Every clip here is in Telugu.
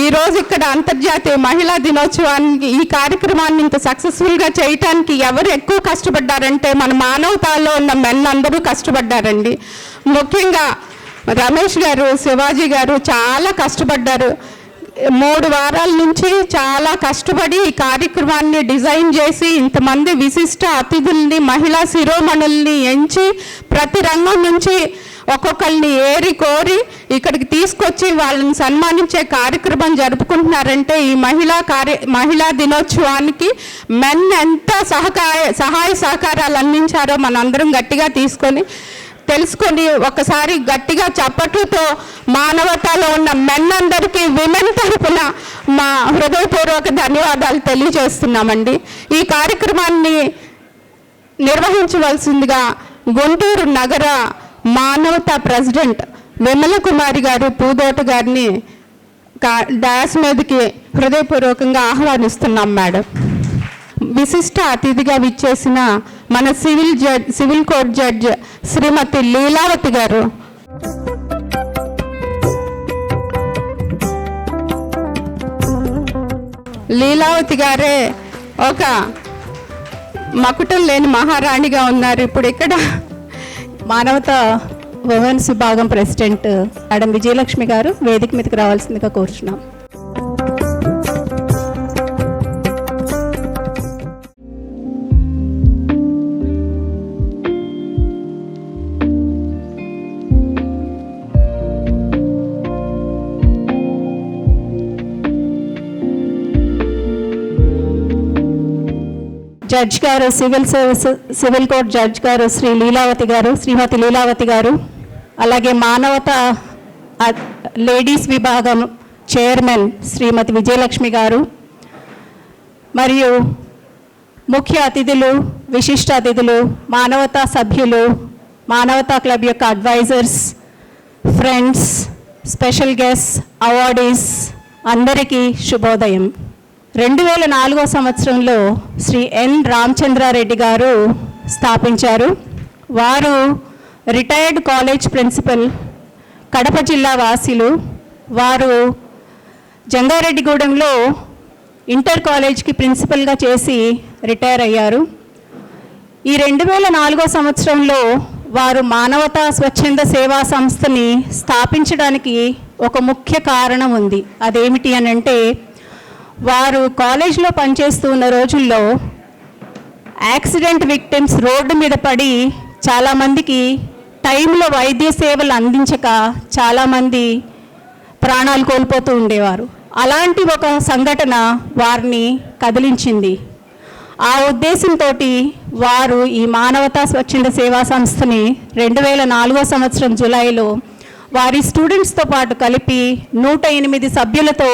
ఈరోజు ఇక్కడ అంతర్జాతీయ మహిళా దినోత్సవానికి ఈ కార్యక్రమాన్ని ఇంత సక్సెస్ఫుల్గా చేయటానికి ఎవరు ఎక్కువ కష్టపడ్డారంటే మన మానవతాలో ఉన్న మెన్ అందరూ కష్టపడ్డారండి. ముఖ్యంగా రమేష్ గారు, శివాజీ గారు చాలా కష్టపడ్డారు. 3 వారాల నుంచి చాలా కష్టపడి ఈ కార్యక్రమాన్ని డిజైన్ చేసి ఇంతమంది విశిష్ట అతిథుల్ని, మహిళా శిరోమణుల్ని ఎంచి ప్రతి రంగం నుంచి ఒక్కొక్కరిని ఏరి కోరి ఇక్కడికి తీసుకొచ్చి వాళ్ళని సన్మానించే కార్యక్రమం జరుపుకుంటున్నారంటే ఈ మహిళా దినోత్సవానికి మెన్ ఎంత సహాయ సహకారాలు అందించారో మనందరం గట్టిగా తెలుసుకొని ఒకసారి గట్టిగా చప్పట్లతో మానవతాలో ఉన్న మెన్ అందరికీ విమెన్ తరపున మా హృదయపూర్వక ధన్యవాదాలు తెలియజేస్తున్నామండి. ఈ కార్యక్రమాన్ని నిర్వహించవలసిందిగా గుంటూరు నగర మానవతా ప్రెసిడెంట్ విమల కుమారి గారు పూదోట గారిని డాస్ మీదకి హృదయపూర్వకంగా ఆహ్వానిస్తున్నాం మేడం. విశిష్ట అతిథిగా విచ్చేసిన మన సివిల్ కోర్ట్ జడ్జ్ శ్రీమతి లీలావతి గారు. లీలావతి గారే ఒక మకుటం లేని మహారాణిగా ఉన్నారు. ఇప్పుడు ఇక్కడ మానవతా ఉమెన్స్ విభాగం ప్రెసిడెంట్ మేడం విజయలక్ష్మి గారు వేదిక మీదకి రావాల్సిందిగా కోరుచున్నాం. జడ్జ్ గారు, సివిల్ కోర్ట్ జడ్జ్ గారు శ్రీమతి లీలావతి గారు, అలాగే మానవతా లేడీస్ విభాగం చైర్మన్ శ్రీమతి విజయలక్ష్మి గారు, మరియు ముఖ్య అతిథులు, విశిష్ట అతిథులు, మానవతా సభ్యులు, మానవతా క్లబ్ యొక్క advisers, friends, special guest, awardees అందరికీ శుభోదయం. 2004 సంవత్సరంలో శ్రీ ఎన్ రామచంద్రారెడ్డి గారు స్థాపించారు. వారు రిటైర్డ్ కాలేజ్ ప్రిన్సిపల్, కడప జిల్లా వాసిలు. వారు జంగారెడ్డిగూడెంలో ఇంటర్ కాలేజ్కి ప్రిన్సిపల్గా చేసి రిటైర్ అయ్యారు. ఈ 2004 సంవత్సరంలో వారు మానవతా స్వచ్ఛంద సేవా సంస్థని స్థాపించడానికి ఒక ముఖ్య కారణం ఉంది. అదేమిటి అని అంటే, వారు కాలేజ్లో పనిచేస్తూ ఉన్న రోజుల్లో యాక్సిడెంట్ విక్టిమ్స్ రోడ్డు మీద పడి చాలామందికి టైంలో వైద్య సేవలు అందించక చాలామంది ప్రాణాలు కోల్పోతూ ఉండేవారు. అలాంటి ఒక సంఘటన వారిని కదిలించింది. ఆ ఉద్దేశంతో వారు ఈ మానవతా స్వచ్ఛంద సేవా సంస్థని 2004 సంవత్సరం జూలైలో వారి స్టూడెంట్స్తో పాటు కలిపి 108 సభ్యులతో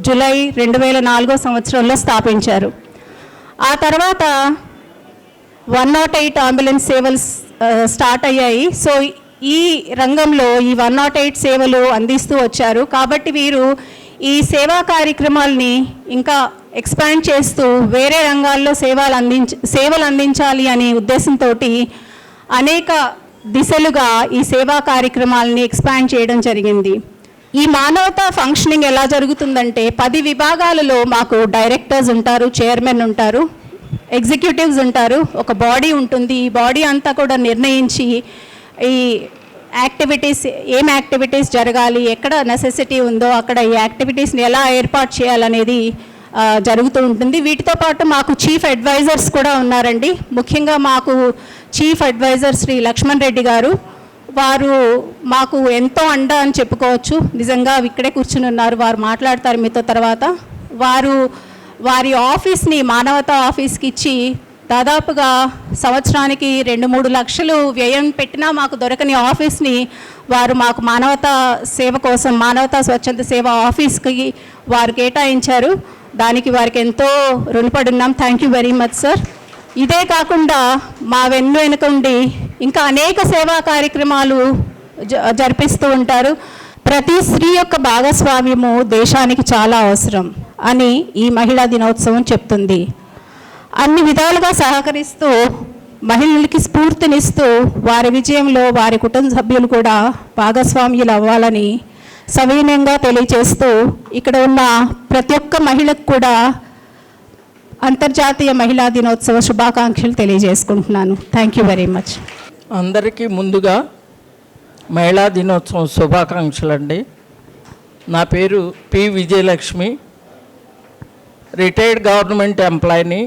జూలై 2004 సంవత్సరంలో స్థాపించారు. ఆ తర్వాత 108 అంబులెన్స్ సేవలు స్టార్ట్ అయ్యాయి. సో ఈ రంగంలో ఈ 108 సేవలు అందిస్తూ వచ్చారు. కాబట్టి వీరు ఈ సేవా కార్యక్రమాలని ఇంకా ఎక్స్పాండ్ చేస్తూ వేరే రంగాల్లో సేవలు అందించాలి అనే ఉద్దేశంతో అనేక దిశలుగా ఈ సేవా కార్యక్రమాలని ఎక్స్పాండ్ చేయడం జరిగింది. ఈ మానవతా ఫంక్షనింగ్ ఎలా జరుగుతుందంటే, 10 విభాగాలలో మాకు డైరెక్టర్స్ ఉంటారు, చైర్మన్ ఉంటారు, ఎగ్జిక్యూటివ్స్ ఉంటారు, ఒక బాడీ ఉంటుంది. ఈ బాడీ అంతా కూడా నిర్ణయించి ఈ ఏం యాక్టివిటీస్ జరగాలి, ఎక్కడ నెసెసిటీ ఉందో అక్కడ ఈ యాక్టివిటీస్ని ఎలా ఏర్పాటు చేయాలనేది జరుగుతూ ఉంటుంది. వీటితో పాటు మాకు చీఫ్ అడ్వైజర్స్ కూడా ఉన్నారండి. ముఖ్యంగా మాకు చీఫ్ అడ్వైజర్ శ్రీ లక్ష్మణ్ రెడ్డి గారు. వారు మాకు ఎంతో అండ అని చెప్పుకోవచ్చు. నిజంగా ఇక్కడే కూర్చుని ఉన్నారు, వారు మాట్లాడతారు మీతో తర్వాత. వారి ఆఫీస్ని మానవతా ఆఫీస్కి ఇచ్చి దాదాపుగా సంవత్సరానికి 2-3 లక్షలు వ్యయం పెట్టినా మాకు దొరకని ఆఫీస్ని వారు మాకు మానవతా సేవ కోసం మానవతా స్వచ్ఛంద సేవ ఆఫీస్కి వారు కేటాయించారు. దానికి వారికి ఎంతో రుణపడి ఉన్నాం. Thank you very much sir. ఇదే కాకుండా మా వెనుకండి ఇంకా అనేక సేవా కార్యక్రమాలు జరిపిస్తూ ఉంటారు. ప్రతి స్త్రీ యొక్క భాగస్వామ్యము దేశానికి చాలా అవసరం అని ఈ మహిళా దినోత్సవం చెప్తుంది. అన్ని విధాలుగా సహకరిస్తూ మహిళలకి స్ఫూర్తినిస్తూ వారి విజయంలో వారి కుటుంబ సభ్యులు కూడా భాగస్వామ్యులు అవ్వాలని సవినయంగా తెలియజేస్తూ ఇక్కడ ఉన్న ప్రతి ఒక్క మహిళకు కూడా అంతర్జాతీయ మహిళా దినోత్సవ శుభాకాంక్షలు తెలియజేసుకుంటున్నాను. Thank you very much. అందరికీ ముందుగా మహిళా దినోత్సవం శుభాకాంక్షలు అండి. నా పేరు పి విజయలక్ష్మి, రిటైర్డ్ గవర్నమెంట్ ఎంప్లాయీని.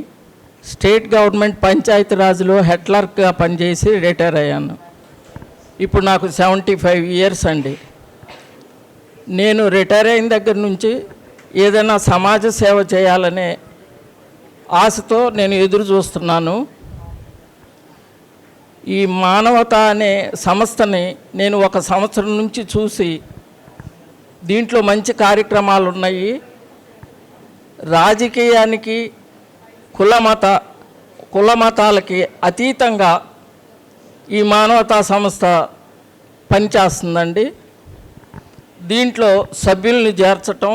స్టేట్ గవర్నమెంట్ పంచాయతీరాజ్లో హెడ్ క్లర్క్గా పనిచేసి రిటైర్ అయ్యాను. ఇప్పుడు నాకు 75 ఇయర్స్ అండి. నేను రిటైర్ అయిన దగ్గర నుంచి ఏదైనా సమాజ సేవ చేయాలనే ఆశతో నేను ఎదురు చూస్తున్నాను. ఈ మానవత అనే సంస్థని నేను 1 సంవత్సరం నుంచి చూసి దీంట్లో మంచి కార్యక్రమాలు ఉన్నాయి. రాజకీయానికి కుల మతాలకి అతీతంగా ఈ మానవతా సంస్థ పనిచేస్తుందండి. దీంట్లో సభ్యుల్ని చేర్చటం,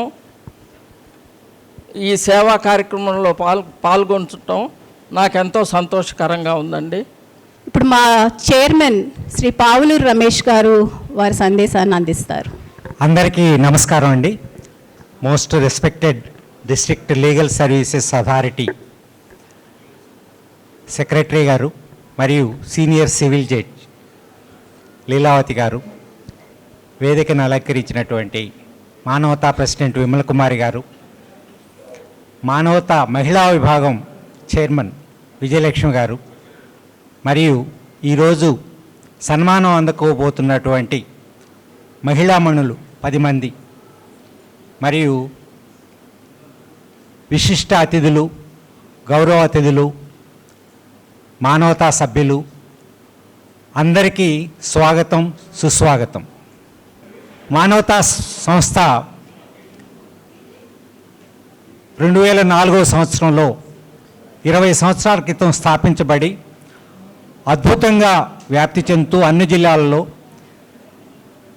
ఈ సేవా కార్యక్రమంలో పాల్గొనటం నాకెంతో సంతోషకరంగా ఉందండి. ఇప్పుడు మా చైర్మన్ శ్రీ పావులూరు రమేష్ గారు వారి సందేశాన్ని అందిస్తారు. అందరికీ నమస్కారం అండి. Most respected district legal services authority secretary గారు మరియు సీనియర్ సివిల్ జడ్జ్ లీలావతి గారు, వేదికను అలంకరించినటువంటి మానవతా ప్రెసిడెంట్ విమల్ కుమారి గారు, మానవతా మహిళా విభాగం చైర్మన్ విజయలక్ష్మి గారు, మరియు ఈరోజు సన్మానం అందుకోబోతున్నటువంటి మహిళామణులు 10 మంది, మరియు విశిష్ట అతిథులు, గౌరవ అతిథులు, మానవతా సభ్యులు అందరికీ స్వాగతం, సుస్వాగతం. మానవతా సంస్థ 2004 సంవత్సరంలో 20 సంవత్సరాల క్రితం స్థాపించబడి అద్భుతంగా వ్యాప్తి చెందుతూ అన్ని జిల్లాలలో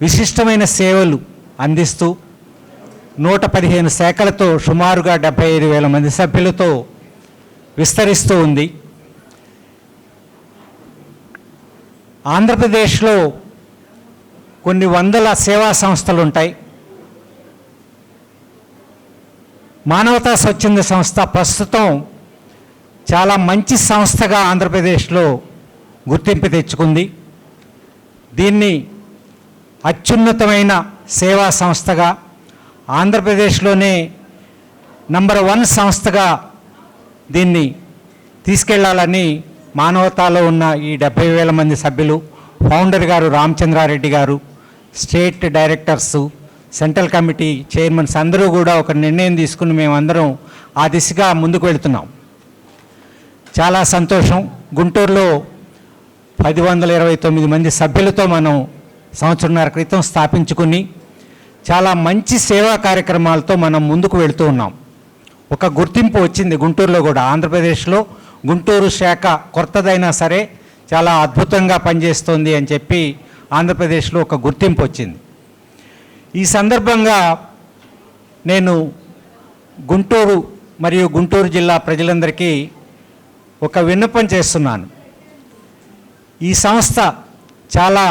విశిష్టమైన సేవలు అందిస్తూ 115 శాఖలతో సుమారుగా 75,000 మంది సభ్యులతో విస్తరిస్తూ ఉంది. ఆంధ్రప్రదేశ్లో కొన్ని వందల సేవా సంస్థలు ఉంటాయి. మానవతా స్వచ్ఛంద సంస్థ ప్రస్తుతం చాలా మంచి సంస్థగా ఆంధ్రప్రదేశ్లో గుర్తింపు తెచ్చుకుంది. దీన్ని అత్యున్నతమైన సేవా సంస్థగా, ఆంధ్రప్రదేశ్లోనే నంబర్ 1 సంస్థగా దీన్ని తీసుకెళ్లాలని మానవతాలో ఉన్న ఈ 70,000 మంది సభ్యులు, ఫౌండర్ గారు రామచంద్రారెడ్డి గారు, state directors, central committee chairmans అందరూ కూడా ఒక నిర్ణయం తీసుకుని మేమందరం ఆ దిశగా ముందుకు వెళుతున్నాం. చాలా సంతోషం. గుంటూరులో 129 మంది సభ్యులతో మనం సంవత్సరంన్నర క్రితం స్థాపించుకుని చాలా మంచి సేవా కార్యక్రమాలతో మనం ముందుకు వెళుతూ ఉన్నాం. ఒక గుర్తింపు వచ్చింది గుంటూరులో కూడా. ఆంధ్రప్రదేశ్లో గుంటూరు శాఖ కొత్తదైనా సరే చాలా అద్భుతంగా పనిచేస్తోంది అని చెప్పి ఆంధ్రప్రదేశ్లో ఒక గుర్తింపు వచ్చింది. ఈ సందర్భంగా నేను గుంటూరు మరియు గుంటూరు జిల్లా ప్రజలందరికీ ఒక విన్నపం చేస్తున్నాను. ఈ సంస్థ చాలా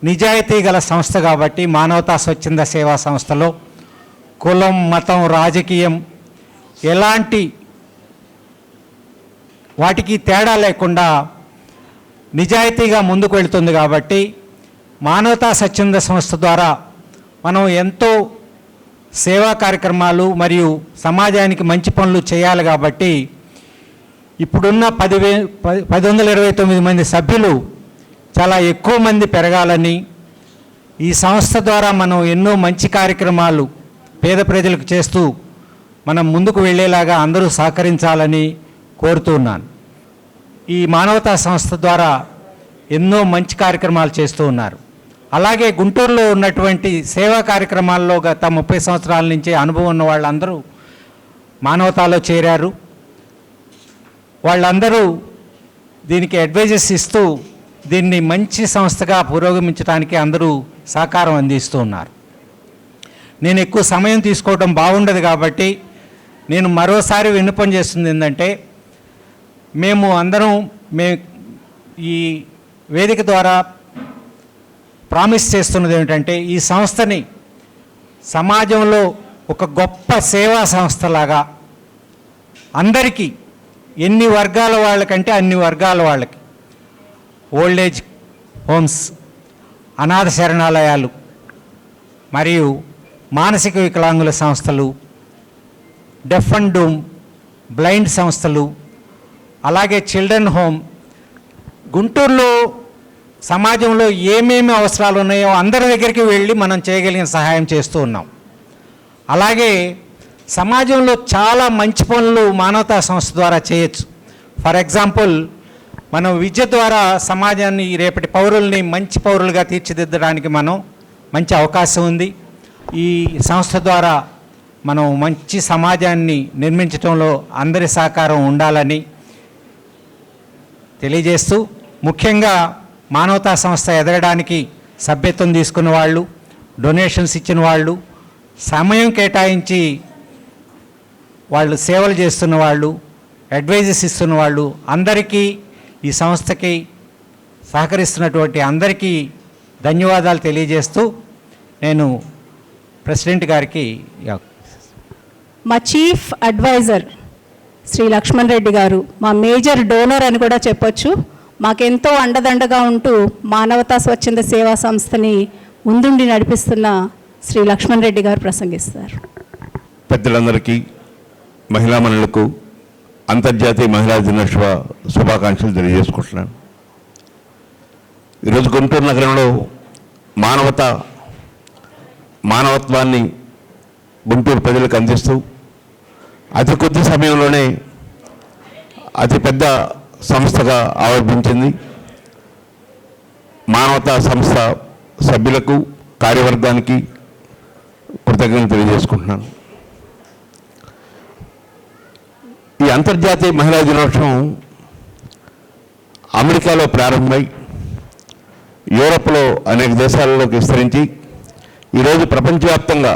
నిజాయితీ గల సంస్థ కాబట్టి మానవతా స్వచ్ఛంద సేవా సంస్థలో కులం, మతం, రాజకీయం ఎలాంటి వాటికి తేడా లేకుండా నిజాయితీగా ముందుకు వెళుతుంది. కాబట్టి మానవతా స్వచ్ఛంద సంస్థ ద్వారా మనం ఎంతో సేవా కార్యక్రమాలు మరియు సమాజానికి మంచి పనులు చేయాలి. కాబట్టి ఇప్పుడున్న 1,129 మంది సభ్యులు చాలా ఎక్కువ మంది పెరగాలని, ఈ సంస్థ ద్వారా మనం ఎన్నో మంచి కార్యక్రమాలు పేద ప్రజలకు చేస్తూ మనం ముందుకు వెళ్ళేలాగా అందరూ సహకరించాలని కోరుతున్నాను. ఈ మానవతా సంస్థ ద్వారా ఎన్నో మంచి కార్యక్రమాలు చేస్తూ ఉన్నారు. అలాగే గుంటూరులో ఉన్నటువంటి సేవా కార్యక్రమాల్లో గత 30 సంవత్సరాల నుంచి అనుభవం ఉన్న వాళ్ళందరూ మానవతాలో చేరారు. వాళ్ళందరూ దీనికి అడ్వైజెస్ ఇస్తూ దీన్ని మంచి సంస్థగా పురోగమించడానికి అందరూ సహకారం అందిస్తూ ఉన్నారు. నేను ఎక్కువ సమయం తీసుకోవడం బాగుండదు కాబట్టి నేను మరోసారి విన్నపం చేస్తుంది ఏంటంటే, మేము అందరం ఈ వేదిక ద్వారా ప్రామిస్ చేస్తున్నది ఏమిటంటే, ఈ సంస్థని సమాజంలో ఒక గొప్ప సేవా సంస్థలాగా అందరికీ, ఎన్ని వర్గాల వాళ్ళకంటే అన్ని వర్గాల వాళ్ళకి, ఓల్డ్ ఏజ్ హోమ్స్, అనాథ శరణాలయాలు మరియు మానసిక వికలాంగుల సంస్థలు, డెఫ్ అండ్ డూమ్ బ్లైండ్ సంస్థలు, అలాగే చిల్డ్రన్ హోమ్, గుంటూరులో సమాజంలో ఏమేమి అవసరాలు ఉన్నాయో అందరి దగ్గరికి వెళ్ళి మనం చేయగలిగిన సహాయం చేస్తూ ఉన్నాం. అలాగే సమాజంలో చాలా మంచి పనులు మానవతా సంస్థ ద్వారా చేయొచ్చు. ఫర్ ఎగ్జాంపుల్, మనం విద్య ద్వారా సమాజాన్ని, రేపటి పౌరుల్ని మంచి పౌరులుగా తీర్చిదిద్దడానికి మనం మంచి అవకాశం ఉంది. ఈ సంస్థ ద్వారా మనం మంచి సమాజాన్ని నిర్మించడంలో అందరి సహకారం ఉండాలని తెలియజేస్తూ, ముఖ్యంగా మానవతా సంస్థ ఎదగడానికి సభ్యత్వం తీసుకున్న వాళ్ళు, డొనేషన్స్ ఇచ్చిన వాళ్ళు, సమయం కేటాయించి వాళ్ళు సేవలు చేస్తున్న వాళ్ళు, అడ్వైజెస్ ఇస్తున్న వాళ్ళు అందరికీ, ఈ సంస్థకి సహకరిస్తున్నటువంటి అందరికీ ధన్యవాదాలు తెలియజేస్తూ నేను ప్రెసిడెంట్ గారికి మా చీఫ్ అడ్వైజర్ శ్రీ లక్ష్మణ్ రెడ్డి గారు మా మేజర్ డోనర్ అని కూడా చెప్పొచ్చు. మాకెంతో అండదండగా ఉంటూ మానవతా స్వచ్ఛంద సేవా సంస్థని ముందుండి నడిపిస్తున్న శ్రీ లక్ష్మణ్ రెడ్డి గారు ప్రసంగిస్తారు. పెద్దలందరికీ, మహిళా మనులకు అంతర్జాతీయ మహిళా దినోత్సవ శుభాకాంక్షలు తెలియజేసుకుంటున్నాను. ఈరోజు గుంటూరు నగరంలో మానవత్వాన్ని గుంటూరు ప్రజలకు అందిస్తూ అతి కొద్ది సమయంలోనే అతిపెద్ద సంస్థగా ఆవిర్భించింది. మానవతా సంస్థ సభ్యులకు, కార్యవర్గానికి కృతజ్ఞతలు తెలియజేసుకుంటున్నాను. ఈ అంతర్జాతీయ మహిళా దినోత్సవం అమెరికాలో ప్రారంభమై యూరోప్లో అనేక దేశాలలోకి విస్తరించి ఈరోజు ప్రపంచవ్యాప్తంగా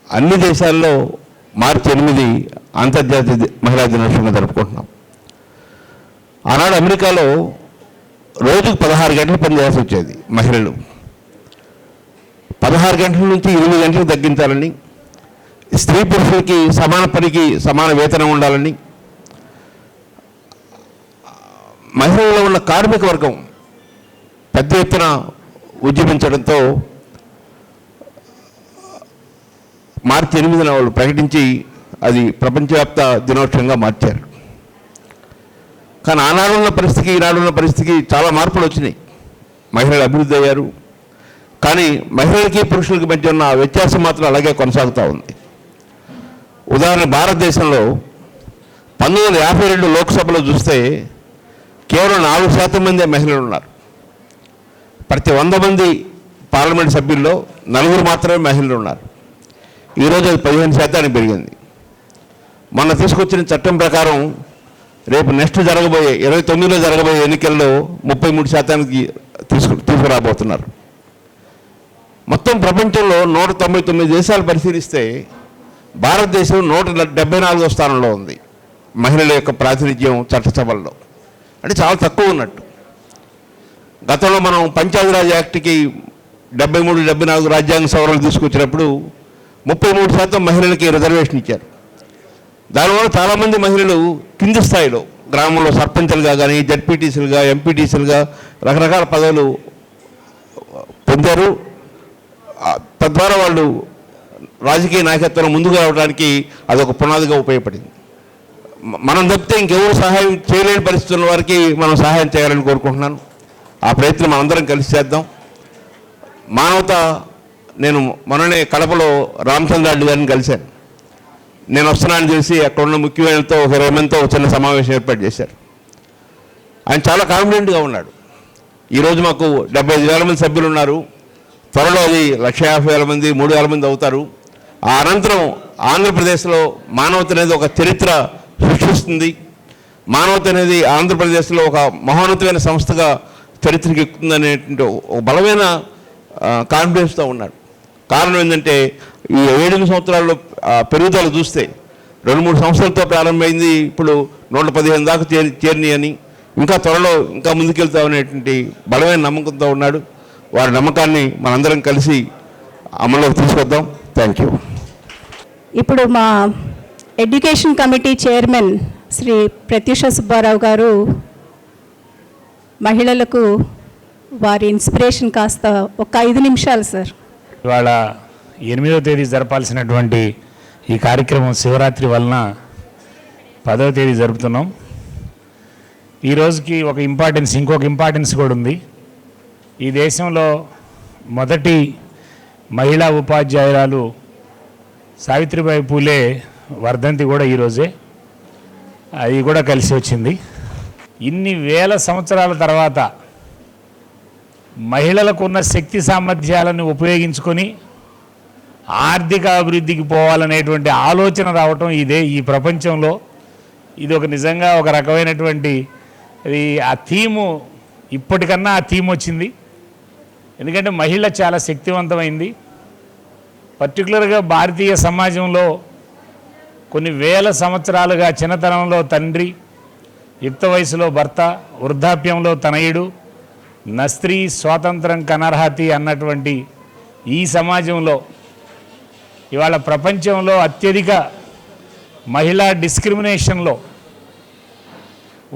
అన్ని దేశాల్లో మార్చి 8 అంతర్జాతీయ మహిళా దినోత్సవంగా జరుపుకుంటున్నాం. ఆనాడు అమెరికాలో రోజుకు 16 గంటలు పనిచేయాల్సి వచ్చేది. మహిళలు 16 గంటల నుంచి 8 గంటలకు తగ్గించాలని, స్త్రీ పురుషులకి సమాన పనికి సమాన వేతనం ఉండాలని, మహిళల్లో ఉన్న కార్మిక వర్గం పెద్ద ఎత్తున ఉద్యమించడంతో మార్చి 8న వాళ్ళు ప్రకటించి అది ప్రపంచవ్యాప్త దినోత్సవంగా మార్చారు. కానీ ఆనాడున్న పరిస్థితికి ఈనాడున్న పరిస్థితికి చాలా మార్పులు వచ్చినాయి. మహిళలు అభివృద్ధి అయ్యారు, కానీ మహిళలకి పురుషులకి మధ్య ఉన్న వ్యత్యాసం మాత్రం అలాగే కొనసాగుతూ ఉంది. ఉదాహరణ, భారతదేశంలో 1952 లోక్సభలో చూస్తే కేవలం 4% మందే మహిళలు ఉన్నారు. ప్రతి 100 మంది పార్లమెంట్ సభ్యుల్లో 4 మాత్రమే మహిళలు ఉన్నారు. ఈరోజు అది 15% పెరిగింది. మొన్న తీసుకొచ్చిన చట్టం ప్రకారం రేపు నెక్స్ట్ 29లో జరగబోయే ఎన్నికల్లో 33% తీసుకురాబోతున్నారు. మొత్తం ప్రపంచంలో 199 దేశాలు పరిశీలిస్తే భారతదేశం 174వ స్థానంలో ఉంది మహిళల యొక్క ప్రాతినిధ్యం చట్టసభల్లో. అంటే చాలా తక్కువ ఉన్నట్టు. గతంలో మనం పంచాయతీరాజ్ యాక్ట్కి 73, 74 రాజ్యాంగ సవరణలు తీసుకొచ్చినప్పుడు 33% మహిళలకి రిజర్వేషన్ ఇచ్చారు. దానివల్ల చాలామంది మహిళలు కింది స్థాయిలో గ్రామంలో సర్పంచులుగా కానీ, జడ్పీటీసీలుగా, ఎంపీటీసీలుగా రకరకాల పదవులు పొందారు. తద్వారా వాళ్ళు రాజకీయ నాయకత్వంలో ముందుకు రావడానికి అదొక పునాదిగా ఉపయోగపడింది. మనం తప్పితే ఇంకెవరు సహాయం చేయలేని పరిస్థితి ఉన్న వారికి మనం సహాయం చేయాలని కోరుకుంటున్నాను. ఆ ప్రయత్నం మనందరం కలిసి చేద్దాం. నేను మొన్ననే కడపలో రామచంద్రారెడ్డి గారిని కలిశాను. నేను వస్తున్నానని తెలిసి అక్కడ ఉన్న ముఖ్యమైనతో ఒక 20 మందితో చిన్న సమావేశం ఏర్పాటు చేశారు. ఆయన చాలా కాన్ఫిడెంట్గా ఉన్నాడు. ఈరోజు మాకు 75,000 మంది సభ్యులు ఉన్నారు. త్వరలో అది 1,50,000 మంది, 3,000 మంది అవుతారు. ఆ అనంతరం ఆంధ్రప్రదేశ్లో మానవత అనేది ఒక చరిత్ర సృష్టిస్తుంది. మానవత అనేది ఆంధ్రప్రదేశ్లో ఒక మహోన్నతమైన సంస్థగా చరిత్రకి ఎక్కుతుందనేటువంటి ఒక బలమైన కాన్ఫిడెన్స్తో ఉన్నాడు. కారణం ఏంటంటే ఈ 7 సంవత్సరాల్లో పెరుగుదల చూస్తే 2-3 సంవత్సరాలతో ప్రారంభమైంది, ఇప్పుడు 115 దాకా చేరినాయి అని, ఇంకా త్వరలో ఇంకా ముందుకెళ్తామనేటువంటి బలమైన నమ్మకంతో ఉన్నాడు. వారి నమ్మకాన్ని మనందరం కలిసి అమల్లోకి తీసుకొద్దాం. Thank you. ఇప్పుడు మా education committee chairman Shri Pratyusha Subbarao garu మహిళలకు వారి ఇన్స్పిరేషన్ కాస్త ఒక 5 నిమిషాలు సార్. ఇవాళ 8వ తేదీ జరపాల్సినటువంటి ఈ కార్యక్రమం శివరాత్రి వలన 10వ తేదీ జరుపుతున్నాం. ఈ రోజుకి ఇంకొక ఇంపార్టెన్స్ కూడా ఉంది. ఈ దేశంలో మొదటి మహిళా ఉపాధ్యాయురాలు సావిత్రిబాయి పూలే వర్ధంతి కూడా ఈరోజే, అది కూడా కలిసి వచ్చింది. ఇన్ని వేల సంవత్సరాల తర్వాత మహిళలకు ఉన్న శక్తి సామర్థ్యాలను ఉపయోగించుకొని ఆర్థిక అభివృద్ధికి పోవాలనేటువంటి ఆలోచన రావటం ఈ ప్రపంచంలో ఇది నిజంగా ఒక రకమైనటువంటి ఆ థీము, ఇప్పటికన్నా ఆ థీమ్ వచ్చింది. ఎందుకంటే మహిళ చాలా శక్తివంతమైంది. పర్టికులర్గా భారతీయ సమాజంలో కొన్ని వేల సంవత్సరాలుగా చిన్నతనంలో తండ్రి, యుక్త వయసులో భర్త, వృద్ధాప్యంలో తనయుడు, నస్త్రీ స్వాతంత్రం కనర్హతి అన్నటువంటి ఈ సమాజంలో ఇవాళ ప్రపంచంలో అత్యధిక మహిళా డిస్క్రిమినేషన్లో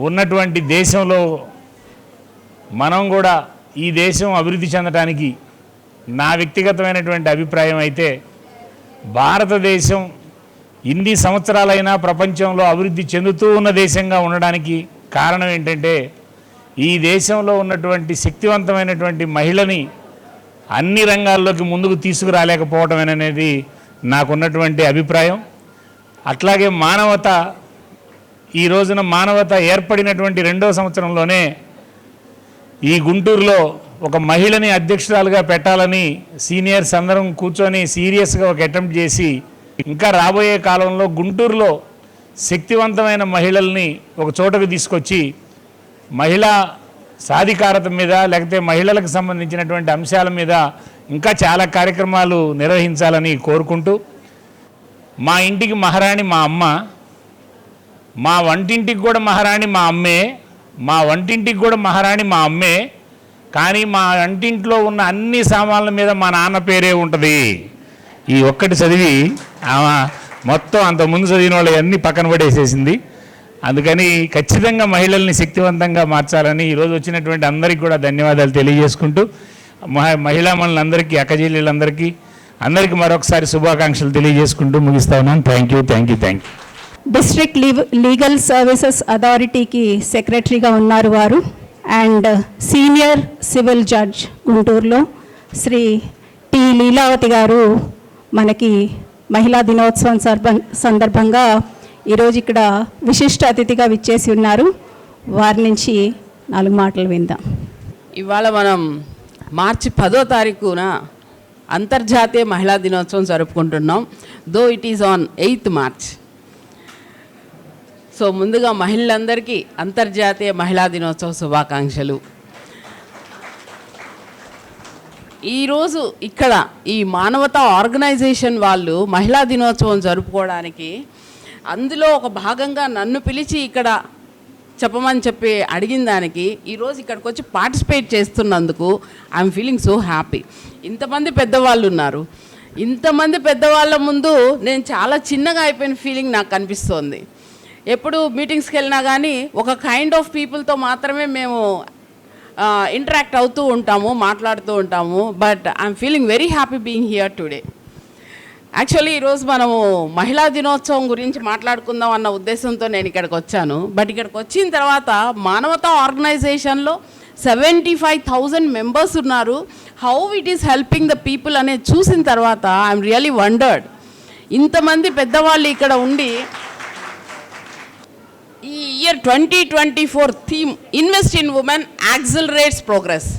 ఉన్నటువంటి దేశంలో మనం కూడా ఈ దేశం అభివృద్ధి చెందడానికి నా వ్యక్తిగతమైనటువంటి అభిప్రాయం అయితే భారతదేశం ఇన్ని సంవత్సరాలైనా ప్రపంచంలో అభివృద్ధి చెందుతూ ఉన్న దేశంగా ఉండడానికి కారణం ఏంటంటే ఈ దేశంలో ఉన్నటువంటి శక్తివంతమైనటువంటి మహిళని అన్ని రంగాల్లోకి ముందుకు తీసుకురాలేకపోవటమేననేది నాకున్నటువంటి అభిప్రాయం. అట్లాగే ఈ రోజున మానవత ఏర్పడినటువంటి 2వ సంవత్సరంలోనే ఈ గుంటూరులో ఒక మహిళని అధ్యక్షురాలుగా పెట్టాలని సీనియర్స్ అందరం కూర్చొని సీరియస్గా ఒక అటెంప్ట్ చేసి ఇంకా రాబోయే కాలంలో గుంటూరులో శక్తివంతమైన మహిళల్ని ఒక చోటకు తీసుకొచ్చి మహిళా సాధికారత మీద లేకపోతే మహిళలకు సంబంధించినటువంటి అంశాల మీద ఇంకా చాలా కార్యక్రమాలు నిర్వహించాలని కోరుకుంటూ, మా ఇంటికి మహారాణి మా అమ్మ, మా వంటింటికి కూడా మహారాణి మా అమ్మే, మా వంటింటికి కూడా మహారాణి మా అమ్మే, కానీ మా వంటింట్లో ఉన్న అన్ని సామాన్ల మీద మా నాన్న పేరే ఉంటుంది. ఈ ఒక్కటి చదివి ఆమె మొత్తం అంతకుముందు చదివిన వాళ్ళు అన్నీ పక్కన పడేసేసింది. అందుకని ఖచ్చితంగా మహిళల్ని శక్తివంతంగా మార్చాలని ఈరోజు వచ్చినటువంటి అందరికీ కూడా ధన్యవాదాలు తెలియజేసుకుంటూ, మహిళామణులందరికీ, అక్కజెల్లెళ్ళందరికీ అందరికీ మరొకసారి శుభాకాంక్షలు తెలియజేసుకుంటూ ముగిస్తా ఉన్నాను. Thank you. District legal services అథారిటీకి సెక్రటరీగా ఉన్నారు వారు. అండ్ సీనియర్ సివిల్ జడ్జ్ గుంటూరులో శ్రీ టి లీలావతి గారు మనకి మహిళా దినోత్సవం సందర్భంగా ఈరోజు ఇక్కడ విశిష్ట అతిథిగా విచ్చేసి ఉన్నారు. వారి నుంచి 4 మాటలు విందాం. ఇవాళ మనం మార్చి 10వ తారీఖున అంతర్జాతీయ మహిళా దినోత్సవం జరుపుకుంటున్నాం. Though it is on 8th March. So ముందుగా మహిళలందరికీ అంతర్జాతీయ మహిళా దినోత్సవ శుభాకాంక్షలు. ఈరోజు ఇక్కడ ఈ మానవతా ఆర్గనైజేషన్ వాళ్ళు మహిళా దినోత్సవం జరుపుకోవడానికి అందులో ఒక భాగంగా నన్ను పిలిచి ఇక్కడ చెప్పమని చెప్పి అడిగిన దానికి ఈరోజు ఇక్కడికి వచ్చి పార్టిసిపేట్ చేస్తున్నందుకు ఐఎమ్ ఫీలింగ్ సో హ్యాపీ. ఇంతమంది పెద్దవాళ్ళు ఉన్నారు. ఇంతమంది పెద్దవాళ్ళ ముందు నేను చాలా చిన్నగా అయిపోయిన ఫీలింగ్ నాకు కనిపిస్తోంది. ఎప్పుడు మీటింగ్స్కి వెళ్ళినా కానీ ఒక కైండ్ ఆఫ్ పీపుల్తో మాత్రమే మేము ఇంటరాక్ట్ అవుతూ ఉంటాము, మాట్లాడుతూ ఉంటాము. But I'm feeling very happy being here today. Actually ఈరోజు మనము మహిళా దినోత్సవం గురించి మాట్లాడుకుందాం అన్న ఉద్దేశంతో నేను ఇక్కడికి వచ్చాను. బట్ ఇక్కడికి వచ్చిన తర్వాత మానవతా ఆర్గనైజేషన్లో 75,000 మెంబర్స్ ఉన్నారు. How it is helping the people అనేది చూసిన తర్వాత ఐఎమ్ రియలీ వండర్డ్. ఇంతమంది పెద్దవాళ్ళు ఇక్కడ ఉండి ఈ year 2024 theme invest in women accelerates progress.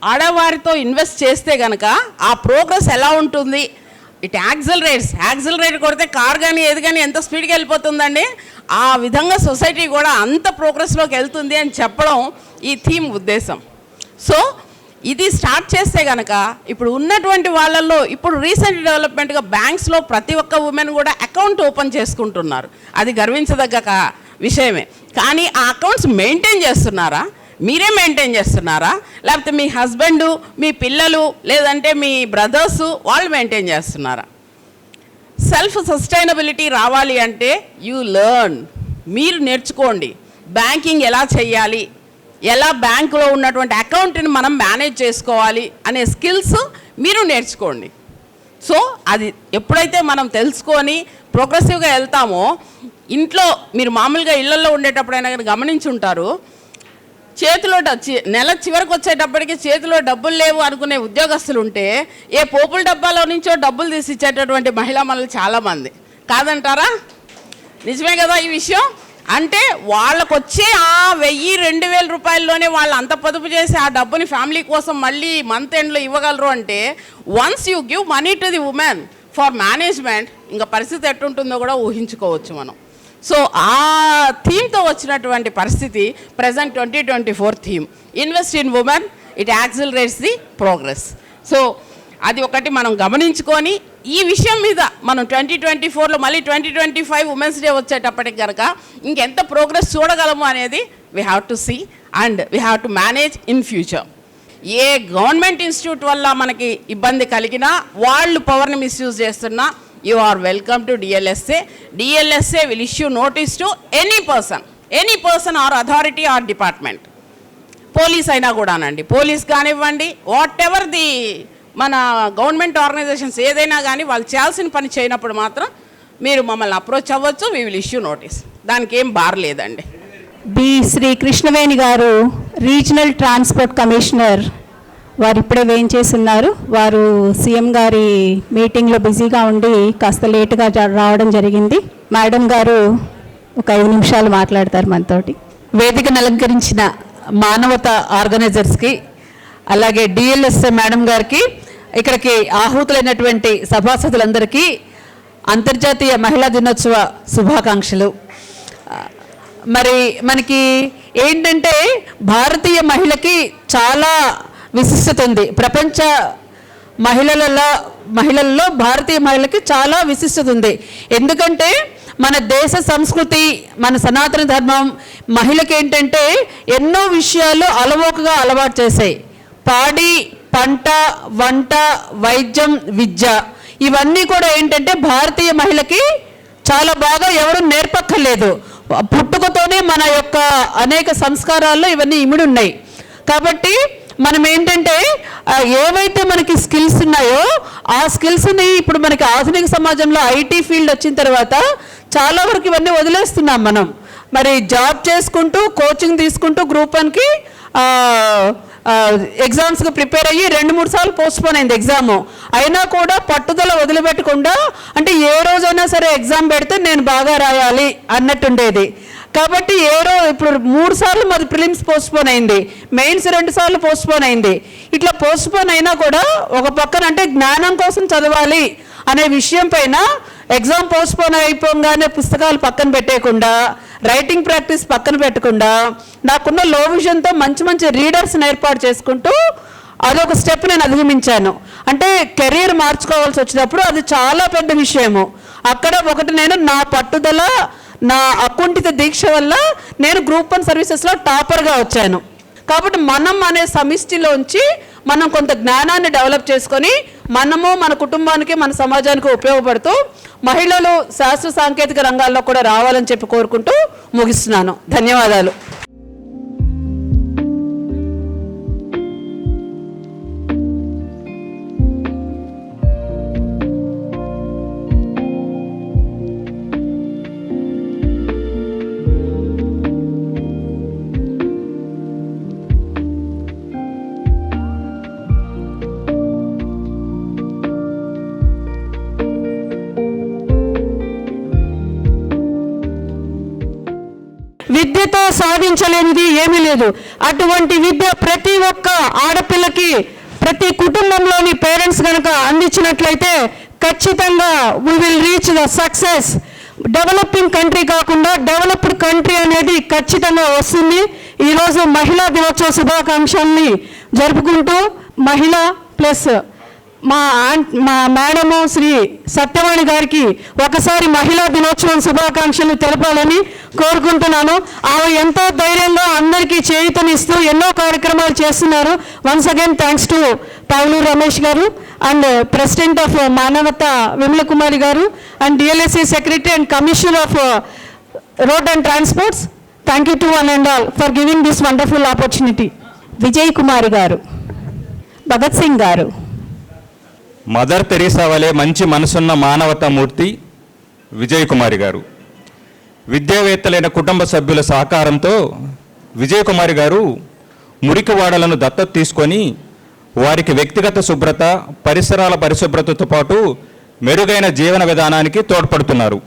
ఆడవారితో ఇన్వెస్ట్ చేస్తే కనుక ఆ ప్రోగ్రెస్ ఎలా ఉంటుంది? ఇట్ యాక్సిలరేట్ కొడితే కార్ కానీ ఏది కానీ ఎంత స్పీడ్గా వెళ్ళిపోతుందండి, ఆ విధంగా సొసైటీ కూడా అంత ప్రోగ్రెస్లోకి వెళ్తుంది అని చెప్పడం ఈ థీమ్ ఉద్దేశం. సో ఇది స్టార్ట్ చేస్తే కనుక ఇప్పుడు ఉన్నటువంటి వాళ్ళల్లో ఇప్పుడు రీసెంట్ డెవలప్మెంట్గా బ్యాంక్స్లో ప్రతి ఒక్క ఉమెన్ కూడా అకౌంట్ ఓపెన్ చేసుకుంటున్నారు. అది గర్వించదగ్గ విషయమే. కానీ ఆ అకౌంట్స్ మెయింటైన్ చేస్తున్నారా? మీరే మెయింటైన్ చేస్తున్నారా, లేకపోతే మీ హస్బెండు, మీ పిల్లలు, లేదంటే మీ బ్రదర్సు వాళ్ళు మెయింటైన్ చేస్తున్నారా? సెల్ఫ్ సస్టైనబిలిటీ రావాలి అంటే యూ లెర్న్, మీరు నేర్చుకోండి. బ్యాంకింగ్ ఎలా చేయాలి, ఎలా బ్యాంకులో ఉన్నటువంటి అకౌంట్ని మనం మేనేజ్ చేసుకోవాలి అనే స్కిల్స్ మీరు నేర్చుకోండి. సో అది ఎప్పుడైతే మనం తెలుసుకొని ప్రోగ్రెసివ్గా వెళ్తామో, ఇంట్లో మీరు మామూలుగా ఇళ్లలో ఉండేటప్పుడైనా కానీ గమనించి ఉంటారు, చేతిలో నెల చివరికి వచ్చేటప్పటికి చేతిలో డబ్బులు లేవు అనుకునే ఉద్యోగస్తులు ఉంటే ఏ పోపుల డబ్బాలో నుంచో డబ్బులు తీసి ఇచ్చేటటువంటి మహిళా మనలు చాలామంది, కాదంటారా? నిజమే కదా ఈ విషయం. అంటే వాళ్ళకు వచ్చే ఆ 1000-2000 రూపాయల్లోనే వాళ్ళు అంత పొదుపు చేసి ఆ డబ్బుని ఫ్యామిలీ కోసం మళ్ళీ మంత్ ఎండ్లో ఇవ్వగలరు అంటే, once you give money to the women for management, ఇంకా పరిస్థితి ఎట్టుంటుందో కూడా ఊహించుకోవచ్చు మనం. సో ఆ థీమ్తో వచ్చినటువంటి పరిస్థితి present 2024 theme, invest in women, it accelerates the progress. So అది ఒకటి మనం గమనించుకొని ఈ విషయం మీద మనం 2024లో మళ్ళీ 2025 ఉమెన్స్ డే వచ్చేటప్పటికి కనుక ఇంకెంత ప్రోగ్రెస్ చూడగలము అనేది we have to see and we have to manage in future. ఏ గవర్నమెంట్ ఇన్స్టిట్యూట్ వల్ల మనకి ఇబ్బంది కలిగినా, వాళ్ళు పవర్ని మిస్యూజ్ చేస్తున్నా, you are welcome to DLSA. DLSA will issue notice to any person or authority or department. Police అయినా కూడానండి, పోలీస్ కానివ్వండి, వాట్ ఎవర్ ది మన గవర్నమెంట్ ఆర్గనైజేషన్స్ ఏదైనా కానీ వాళ్ళు చేయాల్సిన పని చేయనప్పుడు మాత్రం మీరు మమ్మల్ని అప్రోచ్ అవ్వచ్చు, వీ విల్ ఇష్యూ నోటీస్. దానికి ఏం బార్ లేదండి. బి శ్రీ కృష్ణవేణి గారు, రీజనల్ ట్రాన్స్పోర్ట్ కమిషనర్, వారు ఇప్పుడే వేయించేస్తున్నారు. వారు సీఎం గారి మీటింగ్లో బిజీగా ఉండి కాస్త లేటుగా రావడం జరిగింది. మేడం గారు ఒక 5 నిమిషాలు మాట్లాడతారు మనతోటి. వేదికను అలంకరించిన మానవత ఆర్గనైజర్స్కి, అలాగే డిఎల్ఎస్ఏ మేడం గారికి, ఇక్కడికి ఆహుతులైనటువంటి సభాసదులందరికీ అంతర్జాతీయ మహిళా దినోత్సవ శుభాకాంక్షలు. మరి మనకి ఏంటంటే భారతీయ మహిళకి చాలా విశిష్టత ఉంది. ప్రపంచ మహిళల్లో భారతీయ మహిళకి చాలా విశిష్టత ఉంది. ఎందుకంటే మన దేశ సంస్కృతి, మన సనాతన ధర్మం మహిళకి ఏంటంటే ఎన్నో విషయాలు అలవోకగా అలవాటు చేశాయి. పాడి, పంట, వంట, వైద్యం, విద్య, ఇవన్నీ కూడా ఏంటంటే భారతీయ మహిళకి చాలా బాగా ఎవరు నేర్పక్కర్లేదు. పుట్టుకతోనే మన యొక్క అనేక సంస్కారాల్లో ఇవన్నీ ఇమిడి ఉన్నాయి. కాబట్టి మనం ఏంటంటే ఏవైతే మనకి స్కిల్స్ ఉన్నాయో ఆ స్కిల్స్ని ఇప్పుడు మనకి ఆధునిక సమాజంలో ఐటీ ఫీల్డ్ వచ్చిన తర్వాత చాలా వరకు ఇవన్నీ వదిలేస్తున్నాం మనం. మరి జాబ్ చేసుకుంటూ, కోచింగ్ తీసుకుంటూ గ్రూప్ 1కి ఎగ్జామ్స్కి ప్రిపేర్ అయ్యి 2-3 సార్లు పోస్ట్పోన్ అయింది ఎగ్జాము. అయినా కూడా పట్టుదల వదిలిపెట్టకుండా, అంటే ఏ రోజైనా సరే ఎగ్జామ్ పెడితే నేను బాగా రాయాలి అన్నట్టుండేది. కాబట్టి ఇప్పుడు 3 సార్లు మాది ప్రిలిమ్స్ పోస్ట్పోన్ అయింది, మెయిన్స్ 2 సార్లు పోస్ట్పోన్ అయింది. ఇట్లా పోస్ట్పోన్ అయినా కూడా ఒక పక్కన అంటే జ్ఞానం కోసం చదవాలి అనే విషయం పైన ఎగ్జామ్ పోస్ట్పోన్ అయిపోగానే పుస్తకాలు పక్కన పెట్టేయకుండా, రైటింగ్ ప్రాక్టీస్ పక్కన పెట్టకుండా, నాకున్న లో విజన్తో మంచి మంచి రీడర్స్ని ఏర్పాటు చేసుకుంటూ అదొక స్టెప్ నేను అధిగమించాను. అంటే కెరీర్ మార్చుకోవాల్సి వచ్చినప్పుడు అది చాలా పెద్ద విషయము. అక్కడ ఒకటి నేను నా పట్టుదల, నా అకుంఠిత దీక్ష వల్ల నేను గ్రూప్ 1 సర్వీసెస్లో టాపర్గా వచ్చాను. కాబట్టి మనం అనే సమిష్టిలోంచి మనం కొంత జ్ఞానాన్ని డెవలప్ చేసుకొని మనము మన కుటుంబానికి, మన సమాజానికి ఉపయోగపడుతూ మహిళలు శాస్త్ర సాంకేతిక రంగాల్లో కూడా రావాలని చెప్పి కోరుకుంటూ ముగిస్తున్నాను. ధన్యవాదాలు. విద్యతో సాధించలేనిది ఏమీ లేదు. అటువంటి విద్య ప్రతి ఒక్క ఆడపిల్లకి, ప్రతి కుటుంబంలోని పేరెంట్స్ కనుక అందించినట్లయితే ఖచ్చితంగా we will reach the success. Developing country కాకుండా డెవలప్డ్ కంట్రీ అనేది ఖచ్చితంగా వస్తుంది. ఈరోజు మహిళా దినోత్సవ శుభాకాంక్షల్ని జరుపుకుంటూ మహిళ ప్లస్ మా మేడము శ్రీ సత్యవాణి గారికి ఒకసారి మహిళా దినోత్సవం శుభాకాంక్షలు తెలపాలని కోరుకుంటున్నాను. ఆమె ఎంతో ధైర్యంగా అందరికీ చేయూతనిస్తూ ఎన్నో కార్యక్రమాలు చేస్తున్నారు. Once again thanks to Pavuluru Ramesh garu and president of Manavata Vimala Kumari garu and DLSC secretary and commissioner of road and transports. Thank you to one and all for giving this wonderful opportunity. Vijay Kumari garu, Bhagat Singh గారు, మదర్ తెరీసా వలె మంచి మనసున్న మానవతామూర్తి విజయ్ కుమారి గారు. విద్యావేత్తలైన కుటుంబ సభ్యుల సహకారంతో విజయ్ కుమారి గారు మురికివాడలను దత్తత తీసుకొని వారికి వ్యక్తిగత శుభ్రత, పరిసరాల పరిశుభ్రతతో పాటు మెరుగైన జీవన విధానానికి తోడ్పడుతున్నారు.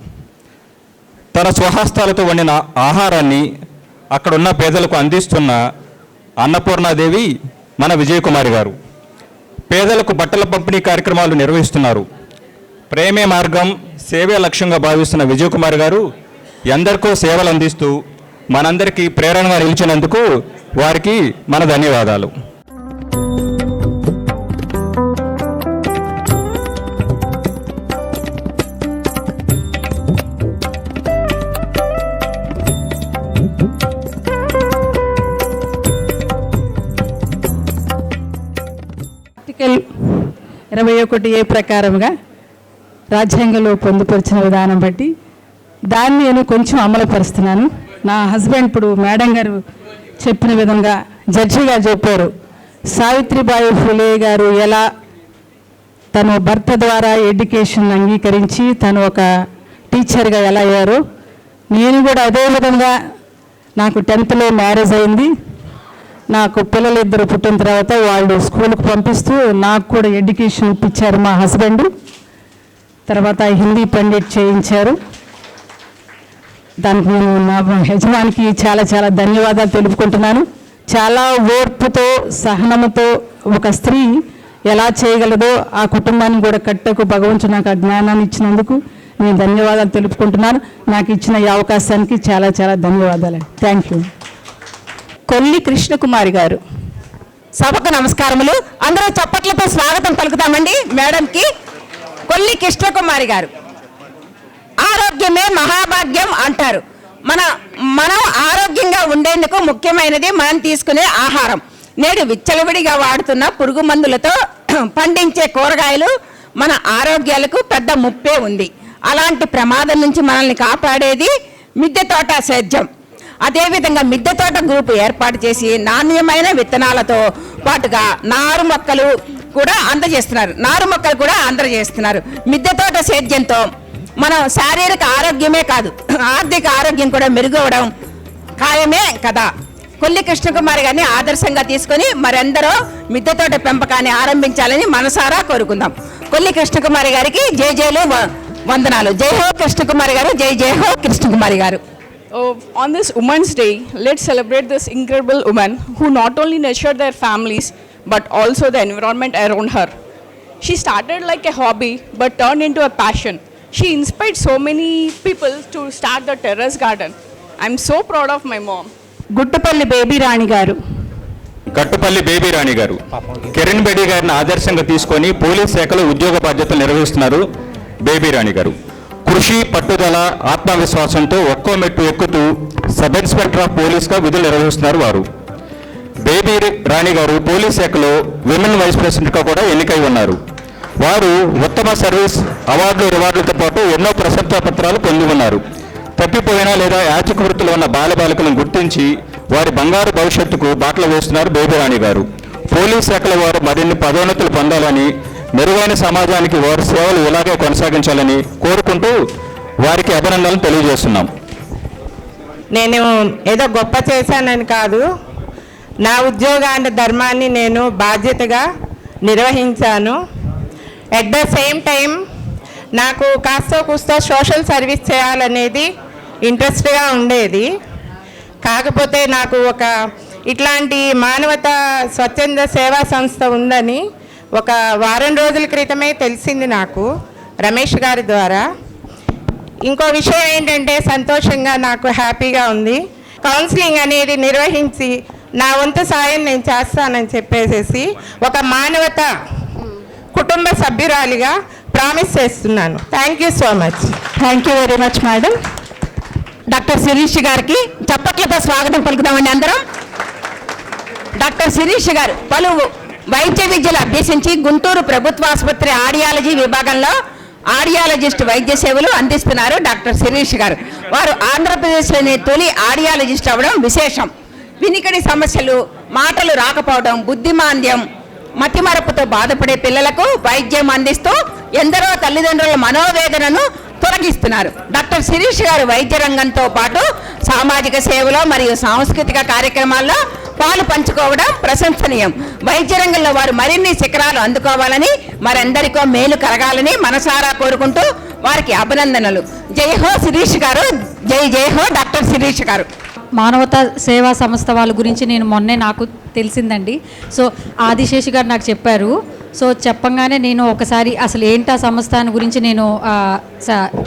తన స్వహస్తాలతో వండిన ఆహారాన్ని అక్కడున్న పేదలకు అందిస్తున్న అన్నపూర్ణాదేవి మన విజయ్ కుమారి గారు. పేదలకు బట్టల పంపిణీ కార్యక్రమాలు నిర్వహిస్తున్నారు. ప్రేమే మార్గం, సేవే లక్ష్యంగా భావిస్తున్న విజయ్ కుమార్ గారు ఎందరికో సేవలు అందిస్తూ మనందరికీ ప్రేరణగా నిలిచినందుకు వారికి మన ధన్యవాదాలు. ఆర్టికల్ 21A ప్రకారంగా రాజ్యాంగంలో పొందుపరిచిన విధానం బట్టి దాన్ని నేను కొంచెం అమలుపరుస్తున్నాను. నా హస్బెండ్ ఇప్పుడు మేడం గారు చెప్పిన విధంగా జడ్జి గారు చెప్పారు, సావిత్రిబాయి ఫులే గారు ఎలా తను భర్త ద్వారా ఎడ్యుకేషన్ అంగీకరించి తను ఒక టీచర్గా ఎలా అయ్యారో నేను కూడా అదే విధంగా నాకు 10th మ్యారేజ్ అయింది. నాకు పిల్లలు 2 పుట్టిన తర్వాత వాళ్ళు స్కూల్కి పంపిస్తూ నాకు కూడా ఎడ్యుకేషన్ ఇప్పించారు మా హస్బెండ్. తర్వాత హిందీ పండిట్ చేయించారు. దానికి నేను నా యజమానికి చాలా చాలా ధన్యవాదాలు తెలుపుకుంటున్నాను. చాలా ఓర్పుతో సహనముతో ఒక స్త్రీ ఎలా చేయగలదో ఆ కుటుంబాన్ని కూడా కట్టకు భగవంతుడు నాకు ఆ జ్ఞానాన్ని ఇచ్చినందుకు నేను ధన్యవాదాలు తెలుపుకుంటున్నాను. నాకు ఇచ్చిన ఈ అవకాశానికి చాలా చాలా ధన్యవాదాలు. Thank you. కొల్లి కృష్ణకుమారి గారు. సభకు నమస్కారములు. అందరూ చప్పట్లతో స్వాగతం పలుకుతామండి మేడంకి. కొల్లి కృష్ణకుమారి గారు, ఆరోగ్యమే మహాభాగ్యం అంటారు. మనం ఆరోగ్యంగా ఉండేందుకు ముఖ్యమైనది మనం తీసుకునే ఆహారం. నేడు విచ్చలవిడిగా వాడుతున్న పురుగు మందులతో పండించే కూరగాయలు మన ఆరోగ్యాలకు పెద్ద ముప్పే ఉంది. అలాంటి ప్రమాదం నుంచి మనల్ని కాపాడేది మిద్దె తోట సేద్యం. అదేవిధంగా మిద్దె తోట గ్రూపు ఏర్పాటు చేసి నాణ్యమైన విత్తనాలతో పాటుగా నారు మొక్కలు కూడా అందజేస్తున్నారు. మిద్దె తోట సేద్యంతో మనం శారీరక ఆరోగ్యమే కాదు, ఆర్థిక ఆరోగ్యం కూడా మెరుగవడం ఖాయమే కదా. కొల్లి కృష్ణకుమారి గారిని ఆదర్శంగా తీసుకొని మరెందరో మిద్దె తోట పెంపకాన్ని ఆరంభించాలని మనసారా కోరుకుందాం. కొల్లి కృష్ణకుమారి గారికి జై జైలు వందనాలు. జై హో కృష్ణకుమారి గారు, జై జై హో కృష్ణకుమారి గారు. On this Women's Day, let's celebrate this incredible woman who not only nurtured their families but also the environment around her. She started like a hobby but turned into a passion. She inspired so many people to start the terrace garden. I'm so proud of my mom. Guttapalli Baby Rani garu. Gattupalli baby Rani గారు కిరణ్ బేడీ గారిని ఆదర్శంగా తీసుకొని పోలీస్ శాఖలో ఉద్యోగ బాధ్యతలు నిర్వహిస్తున్నారు. బేబీ రాణి గారు కృషి, పట్టుదల, ఆత్మవిశ్వాసంతో ఒక్కో మెట్టు ఎక్కుతూ సబ్ ఇన్స్పెక్టర్ ఆఫ్ పోలీస్గా విధులు నిర్వహిస్తున్నారు. వారు బేబీ రాణి గారు పోలీస్ శాఖలో విమెన్ వైస్ ప్రెసిడెంట్గా కూడా ఎన్నికై ఉన్నారు. వారు ఉత్తమ సర్వీస్ అవార్డులు, రివార్డులతో పాటు ఎన్నో ప్రశంసా పత్రాలు పొంది ఉన్నారు. తప్పిపోయిన లేదా యాచక వృత్తిలో ఉన్న బాలబాలికలను గుర్తించి వారి బంగారు భవిష్యత్తుకు బాటలు వేస్తున్నారు బేబీ రాణి గారు. పోలీస్ శాఖలో వారు మరిన్ని పదోన్నతులు పొందాలని, మెరుగైన సమాజానికి వారి సేవలు ఇలాగే కొనసాగించాలని కోరుకుంటూ వారికి అభినందనలు తెలియజేస్తున్నాం. నేను ఏదో గొప్ప చేశానని కాదు, నా ఉద్యోగాన్ని ధర్మాన్ని నేను బాధ్యతగా నిర్వహించాను. ఎట్ ద సేమ్ టైం నాకు కాస్తో కూస్తో సోషల్ సర్వీస్ చేయాలనేది ఇంట్రెస్ట్గా ఉండేది. కాకపోతే నాకు ఒక ఇట్లాంటి మానవతా స్వచ్ఛంద సేవా సంస్థ ఉందని ఒక వారం రోజుల క్రితమే తెలిసింది నాకు రమేష్ గారి ద్వారా. ఇంకో విషయం ఏంటంటే సంతోషంగా నాకు హ్యాపీగా ఉంది. కౌన్సిలింగ్ అనేది నిర్వహించి నా వంతు సాయం నేను చేస్తానని చెప్పేసి ఒక మానవత కుటుంబ సభ్యురాలిగా ప్రామిస్ చేస్తున్నాను. Thank you so much. Thank you very much madam. Doctor Shirish గారికి చప్పట్లతో స్వాగతం పలుకుతామండి అందరం. డాక్టర్ శిరీష్ గారు పలు వైద్య విద్యలు అభ్యసించి గుంటూరు ప్రభుత్వ ఆసుపత్రి ఆడియాలజీ విభాగంలో ఆడియాలజిస్ట్ వైద్య సేవలు అందిస్తున్నారు డాక్టర్ శిరీష్ గారు. వారు ఆంధ్రప్రదేశ్లోని తొలి ఆడియాలజిస్ట్ అవ్వడం విశేషం. వినికిడి సమస్యలు, మాటలు రాకపోవడం, బుద్ధిమాంద్యం, మతిమరపుతో బాధపడే పిల్లలకు వైద్యం అందిస్తూ ఎందరో తల్లిదండ్రుల మనోవేదనను తొలగిస్తున్నారు. డాక్టర్ శిరీష్ గారు వైద్య రంగంతో పాటు సామాజిక సేవలో మరియు సాంస్కృతిక కార్యక్రమాల్లో పాలు పంచుకోవడం ప్రశంసనీయం. వైద్య రంగంలో వారు మరిన్ని శిఖరాలు అందుకోవాలని, మరందరికో మేలు కలగాలని మనసారా కోరుకుంటూ వారికి అభినందనలు. జై హో శిరీష్ గారు, జై జై హో డాక్టర్ శిరీష్ గారు. మానవతా సేవా సంస్థ వాళ్ళ గురించి నేను మొన్నే నాకు తెలిసిందండి. సో ఆదిశేషి గారు నాకు చెప్పారు. సో చెప్పంగానే నేను ఒకసారి అసలు ఏంటా సంస్థ అని గురించి నేను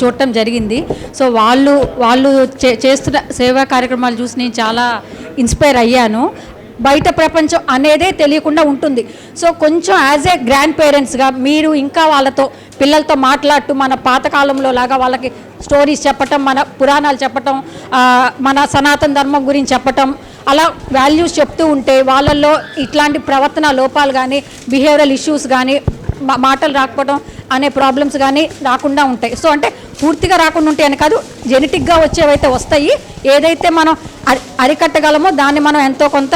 చూడటం జరిగింది. సో వాళ్ళు చేస్తున్న సేవా కార్యక్రమాలు చూసి నేను చాలా ఇన్స్పైర్ అయ్యాను. బయట ప్రపంచం అనేదే తెలియకుండా ఉంటుంది. సో కొంచెం యాజ్ ఏ గ్రాండ్ పేరెంట్స్గా మీరు ఇంకా వాళ్ళతో పిల్లలతో మాట్లాడుతూ మన పాతకాలంలో లాగా వాళ్ళకి స్టోరీస్ చెప్పటం, మన పురాణాలు చెప్పటం, మన సనాతన ధర్మం గురించి చెప్పటం, అలా వాల్యూస్ చెప్తూ ఉంటే వాళ్ళల్లో ఇట్లాంటి ప్రవర్తన లోపాలు కానీ, బిహేవియరల్ ఇష్యూస్ కానీ, మాటలు రాకపోవడం అనే ప్రాబ్లమ్స్ కానీ రాకుండా ఉంటాయి. సో అంటే పూర్తిగా రాకుండా ఉంటాయి అని కాదు, జెనెటిక్గా వచ్చేవైతే వస్తాయి. ఏదైతే మనం అరికట్టగలమో దాన్ని మనం ఎంతో కొంత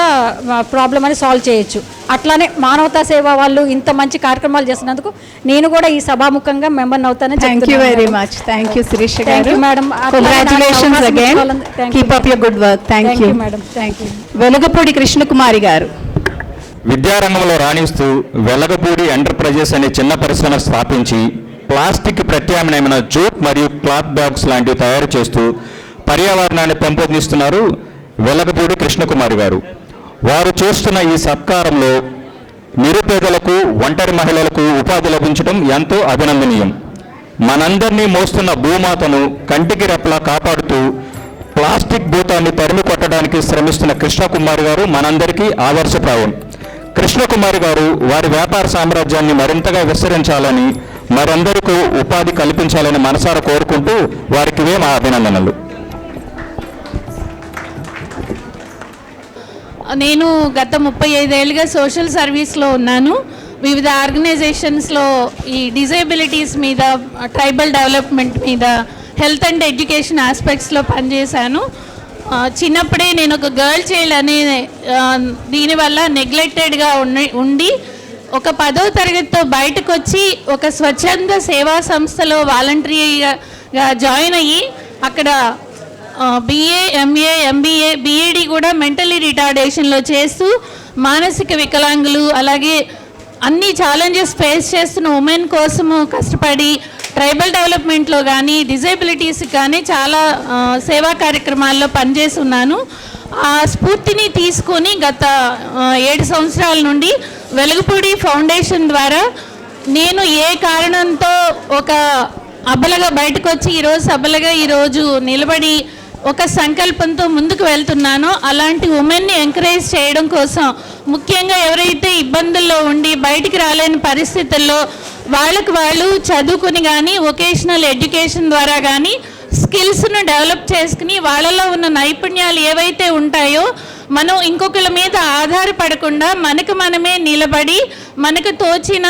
ప్రాబ్లం అని సాల్వ్ చేయొచ్చు. అట్లానే మానవతా సేవ వాళ్ళు ఇంత మంచి కార్యక్రమాలు చేసినందుకు నేను కూడా ఈ సభాముఖంగా మెంబర్ని అవుతానని. Thank you very much. Thank you Shirish garu. Madam, congratulations again. Keep up your good work. Thank you madam. Thank you. Velugapudi Krishnakumari garu. విద్యారంగంలో రాణిస్తూ వెలగపూడి ఎంటర్ప్రైజెస్ అనే చిన్న పరిశ్రమ స్థాపించి ప్లాస్టిక్ ప్రత్యామ్నాయమైన జూట్ మరియు క్లాత్ బ్యాగ్స్ లాంటివి తయారు చేస్తూ పర్యావరణాన్ని పెంపొందిస్తున్నారు వెలగపూడి కృష్ణకుమారి గారు. వారు చేస్తున్న ఈ సత్కారంలో నిరుపేదలకు, ఒంటరి మహిళలకు ఉపాధి లభించడం ఎంతో అభినందనీయం. మనందరినీ మోస్తున్న భూమాతను కంటికి రెప్పలా కాపాడుతూ ప్లాస్టిక్ భూతాన్ని తరిమి కొట్టడానికి శ్రమిస్తున్న కృష్ణకుమారి గారు మనందరికీ ఆదర్శప్రాయం. కృష్ణకుమారి గారు వారి వ్యాపార సామ్రాజ్యాన్ని మరింతగా విస్తరించాలని, మరందరికీ ఉపాధి కల్పించాలని మనసారా కోరుకుంటూ వారికి మా అభినందనలు. నేను గత 35 ఏళ్ళుగా సోషల్ సర్వీస్లో ఉన్నాను. వివిధ ఆర్గనైజేషన్స్లో ఈ డిజేబిలిటీస్ మీద, ట్రైబల్ డెవలప్మెంట్ మీద, హెల్త్ అండ్ ఎడ్యుకేషన్ ఆస్పెక్ట్స్లో పనిచేశాను. చిన్నప్పుడే నేను ఒక గర్ల్ చైల్డ్ అనే దీనివల్ల నెగ్లెక్టెడ్గా ఉండి ఒక 10వ తరగతితో బయటకు వచ్చి ఒక స్వచ్ఛంద సేవా సంస్థలో వాలంటరీగా జాయిన్ అయ్యి అక్కడ BA, MA, MBA, BEd కూడా మెంటలీ రిటార్డేషన్లో చేస్తూ మానసిక వికలాంగులు, అలాగే అన్ని ఛాలెంజెస్ ఫేస్ చేస్తున్న ఉమెన్ కోసము కష్టపడి ట్రైబల్ డెవలప్మెంట్లో కానీ, డిజేబిలిటీస్కి కానీ చాలా సేవా కార్యక్రమాల్లో పనిచేసి ఉన్నాను. ఆ స్ఫూర్తిని తీసుకొని గత 7 సంవత్సరాల నుండి వెలుగుపూడి ఫౌండేషన్ ద్వారా నేను ఏ కారణంతో ఒక అబలగా బయటకు వచ్చి ఈరోజు సబలగా ఈరోజు నిలబడి ఒక సంకల్పంతో ముందుకు వెళ్తున్నానో అలాంటి ఉమెన్ని ఎంకరేజ్ చేయడం కోసం, ముఖ్యంగా ఎవరైతే ఇబ్బందుల్లో ఉండి బయటికి రాలేని పరిస్థితుల్లో వాళ్ళకు వాళ్ళు చదువుకుని కానీ, వొకేషనల్ ఎడ్యుకేషన్ ద్వారా కానీ స్కిల్స్ను డెవలప్ చేసుకుని వాళ్ళలో ఉన్న నైపుణ్యాలు ఏవైతే ఉంటాయో మనం ఇంకొకరి మీద ఆధారపడకుండా మనకు మనమే నిలబడి మనకు తోచిన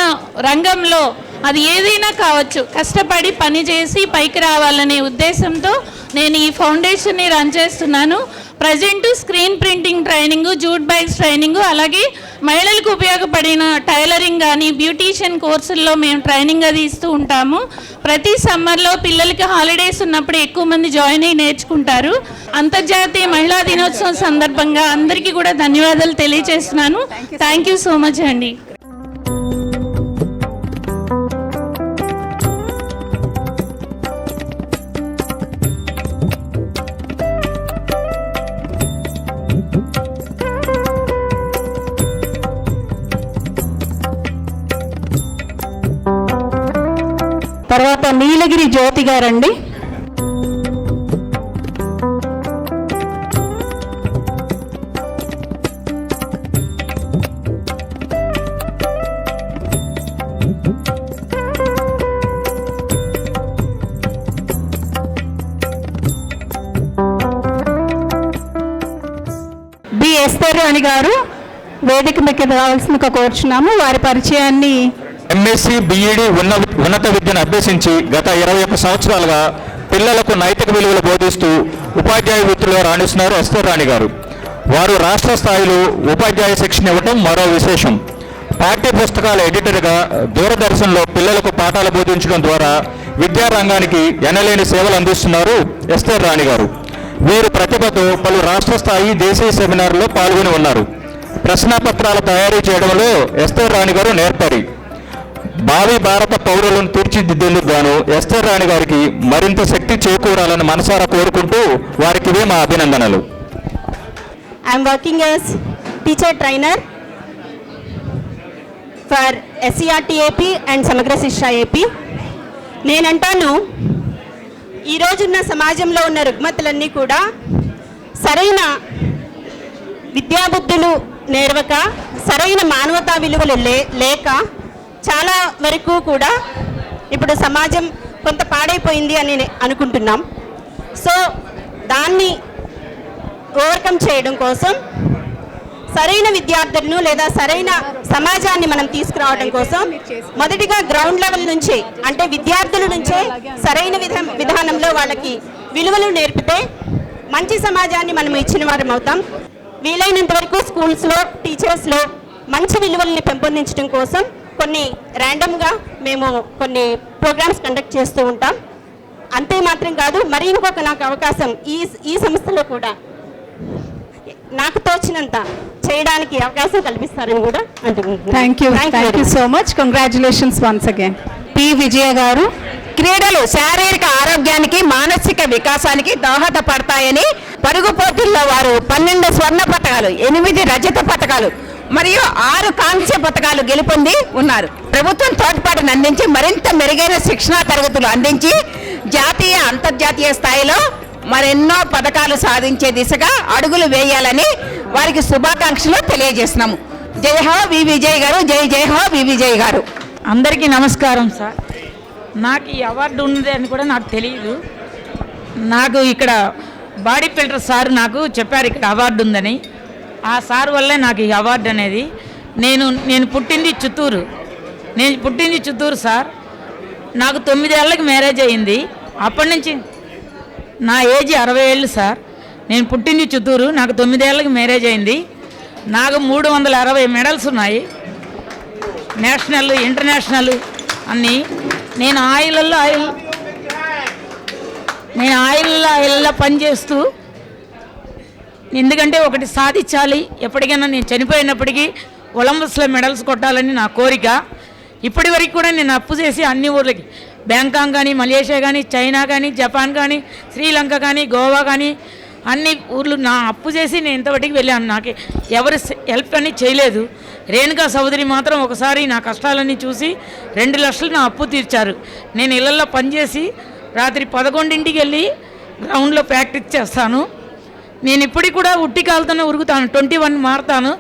రంగంలో అది ఏదైనా కావచ్చు కష్టపడి పనిచేసి పైకి రావాలనే ఉద్దేశంతో నేను ఈ ఫౌండేషన్ని రన్ చేస్తున్నాను. Present screen printing training, jute bags training, అలాగే మహిళలకు ఉపయోగపడిన టైలరింగ్ కానీ, బ్యూటీషియన్ కోర్సుల్లో మేము ట్రైనింగ్ అది ఇస్తూ ఉంటాము. ప్రతి సమ్మర్లో పిల్లలకి హాలిడేస్ ఉన్నప్పుడు ఎక్కువ మంది జాయిన్ అయ్యి నేర్చుకుంటారు. అంతర్జాతీయ మహిళా దినోత్సవం సందర్భంగా అందరికీ కూడా ధన్యవాదాలు తెలియజేస్తున్నాను. థ్యాంక్ యూ సో మచ్ అండి. తర్వాత నీలగిరి జ్యోతి గారండి. ఎస్తర్ రాణి గారు వేదిక మీకు రావాల్సిందిగా కోరుచున్నాము. వారి పరిచయాన్ని ఎంఎస్సి బిఈడి ఉన్నత విద్యను అభ్యసించి గత 21 సంవత్సరాలుగా పిల్లలకు నైతిక విలువలు బోధిస్తూ ఉపాధ్యాయ వృత్తిలో రాణిస్తున్నారు ఎస్తర్ రాణి గారు. వారు రాష్ట్ర స్థాయిలో ఉపాధ్యాయ శిక్షణ ఇవ్వటం మరో విశేషం. పాఠ్య పుస్తకాల ఎడిటర్గా దూరదర్శన్లో పిల్లలకు పాఠాలు బోధించడం ద్వారా విద్యారంగానికి ఎనలేని సేవలు అందిస్తున్నారు ఎస్తర్ రాణి గారు. వీరు ప్రతిభతో పలు రాష్ట్ర స్థాయి దేశీయ సెమినార్లో పాల్గొని ఉన్నారు. ప్రశ్నాపత్రాల తయారీ చేయడంలో ఎస్తర్ రాణి గారు నేర్పరి. భావి భారత పౌరులను తీర్చిదిద్దేందుకు గాను ఎస్తర్ రాణి గారికి మరింత శక్తి చేకూరాలని మనసారా కోరుకుంటూ వారికి ఇవే మా అభినందనలు. I'm working as teacher trainer for SCERT AP and సమగ్ర శిక్ష ఏపీ. నేనంటాను, ఈరోజున్న సమాజంలో ఉన్న రుగ్మతలన్నీ కూడా సరైన విద్యాబుద్ధులు నేర్వక, సరైన మానవతా విలువలు లేక చాలా వరకు కూడా ఇప్పుడు సమాజం కొంత పాడైపోయింది అని అనుకుంటున్నాం. సో దాన్ని ఓవర్కమ్ చేయడం కోసం సరైన విద్యార్థులను లేదా సరైన సమాజాన్ని మనం తీసుకురావడం కోసం మొదటిగా గ్రౌండ్ లెవెల్ నుంచే, అంటే విద్యార్థుల నుంచే సరైన విధానంలో వాళ్ళకి విలువలు నేర్పితే మంచి సమాజాన్ని మనం ఇచ్చిన వారం అవుతాం. వీలైనంత వరకు స్కూల్స్లో టీచర్స్లో మంచి విలువల్ని పెంపొందించడం కోసం కొన్ని ర్యాండమ్గా మేము కొన్ని ప్రోగ్రామ్స్ కండక్ట్ చేస్తూ ఉంటాం. అంతే మాత్రం కాదు, మరి ఇంకొక నాకు అవకాశం ఈ సంస్థలో కూడా నాకు తోచినంత చేయడానికి అవకాశం కల్పిస్తారని కూడా అంటున్నాను. Thank you so much. Congratulations once again. P Vijaya garu. క్రీడలు శారీరక ఆరోగ్యానికి మానసిక వికాసానికి దోహదపడతాయని పరుగు పోటీల్లో వారు 12 స్వర్ణ పతకాలు, 8 రజత పతకాలు మరియు 6 కాంస్య పతకాలు గెలుపొంది ఉన్నారు. ప్రభుత్వం తోడ్పాటును అందించి మరింత మెరుగైన శిక్షణా తరగతులు అందించి జాతీయ అంతర్జాతీయ స్థాయిలో మరెన్నో పథకాలు సాధించే దిశగా అడుగులు వేయాలని వారికి శుభాకాంక్షలు తెలియజేస్తున్నాము. జై హో వి విజయ్ గారు, జై జై హో వి విజయ్ గారు. అందరికీ నమస్కారం సార్. నాకు ఈ అవార్డు ఉన్నది అని కూడా నాకు తెలియదు. నాకు ఇక్కడ బాడీ ఫిల్టర్ సార్ నాకు చెప్పారు ఇక్కడ అవార్డు ఉందని. ఆ సార్ వల్లే నాకు ఈ అవార్డు అనేది. నేను పుట్టింది చిత్తూరు సార్. నాకు 9 ఏళ్ళకి మ్యారేజ్ అయ్యింది. అప్పటి నుంచి నా ఏజ్ 60 ఏళ్ళు సార్. నేను పుట్టింది చిత్తూరు, నాకు 9 ఏళ్ళకి మ్యారేజ్ అయింది. నాకు 360 మెడల్స్ ఉన్నాయి, నేషనల్ ఇంటర్నేషనల్ అన్నీ. నేను ఆయిల్లో పనిచేస్తూ, ఎందుకంటే ఒకటి సాధించాలి, ఎప్పటికైనా నేను చనిపోయినప్పటికీ ఒలింపిక్స్లో మెడల్స్ కొట్టాలని నా కోరిక. ఇప్పటి వరకు కూడా నేను అప్పు చేసి అన్ని ఊర్లకి, బ్యాంకాక్ కానీ, మలేషియా కానీ, చైనా కానీ, జపాన్ కానీ, శ్రీలంక కానీ, గోవా కానీ అన్ని ఊర్లు నా అప్పు చేసి నేను ఇంతవరకు వెళ్ళాను. నాకు ఎవరు హెల్ప్ అని చేయలేదు. రేణుకా సోదరి మాత్రం ఒకసారి నా కష్టాలన్నీ చూసి 2 లక్షలు నా అప్పు తీర్చారు. నేను ఇళ్లలో పనిచేసి రాత్రి 11ంటికి వెళ్ళి గ్రౌండ్లో ప్రాక్టీస్ చేస్తాను. నేను ఇప్పటికి కూడా ఉట్టి కాలుతోనే ఉరుకుతాను. 21 మారతాను.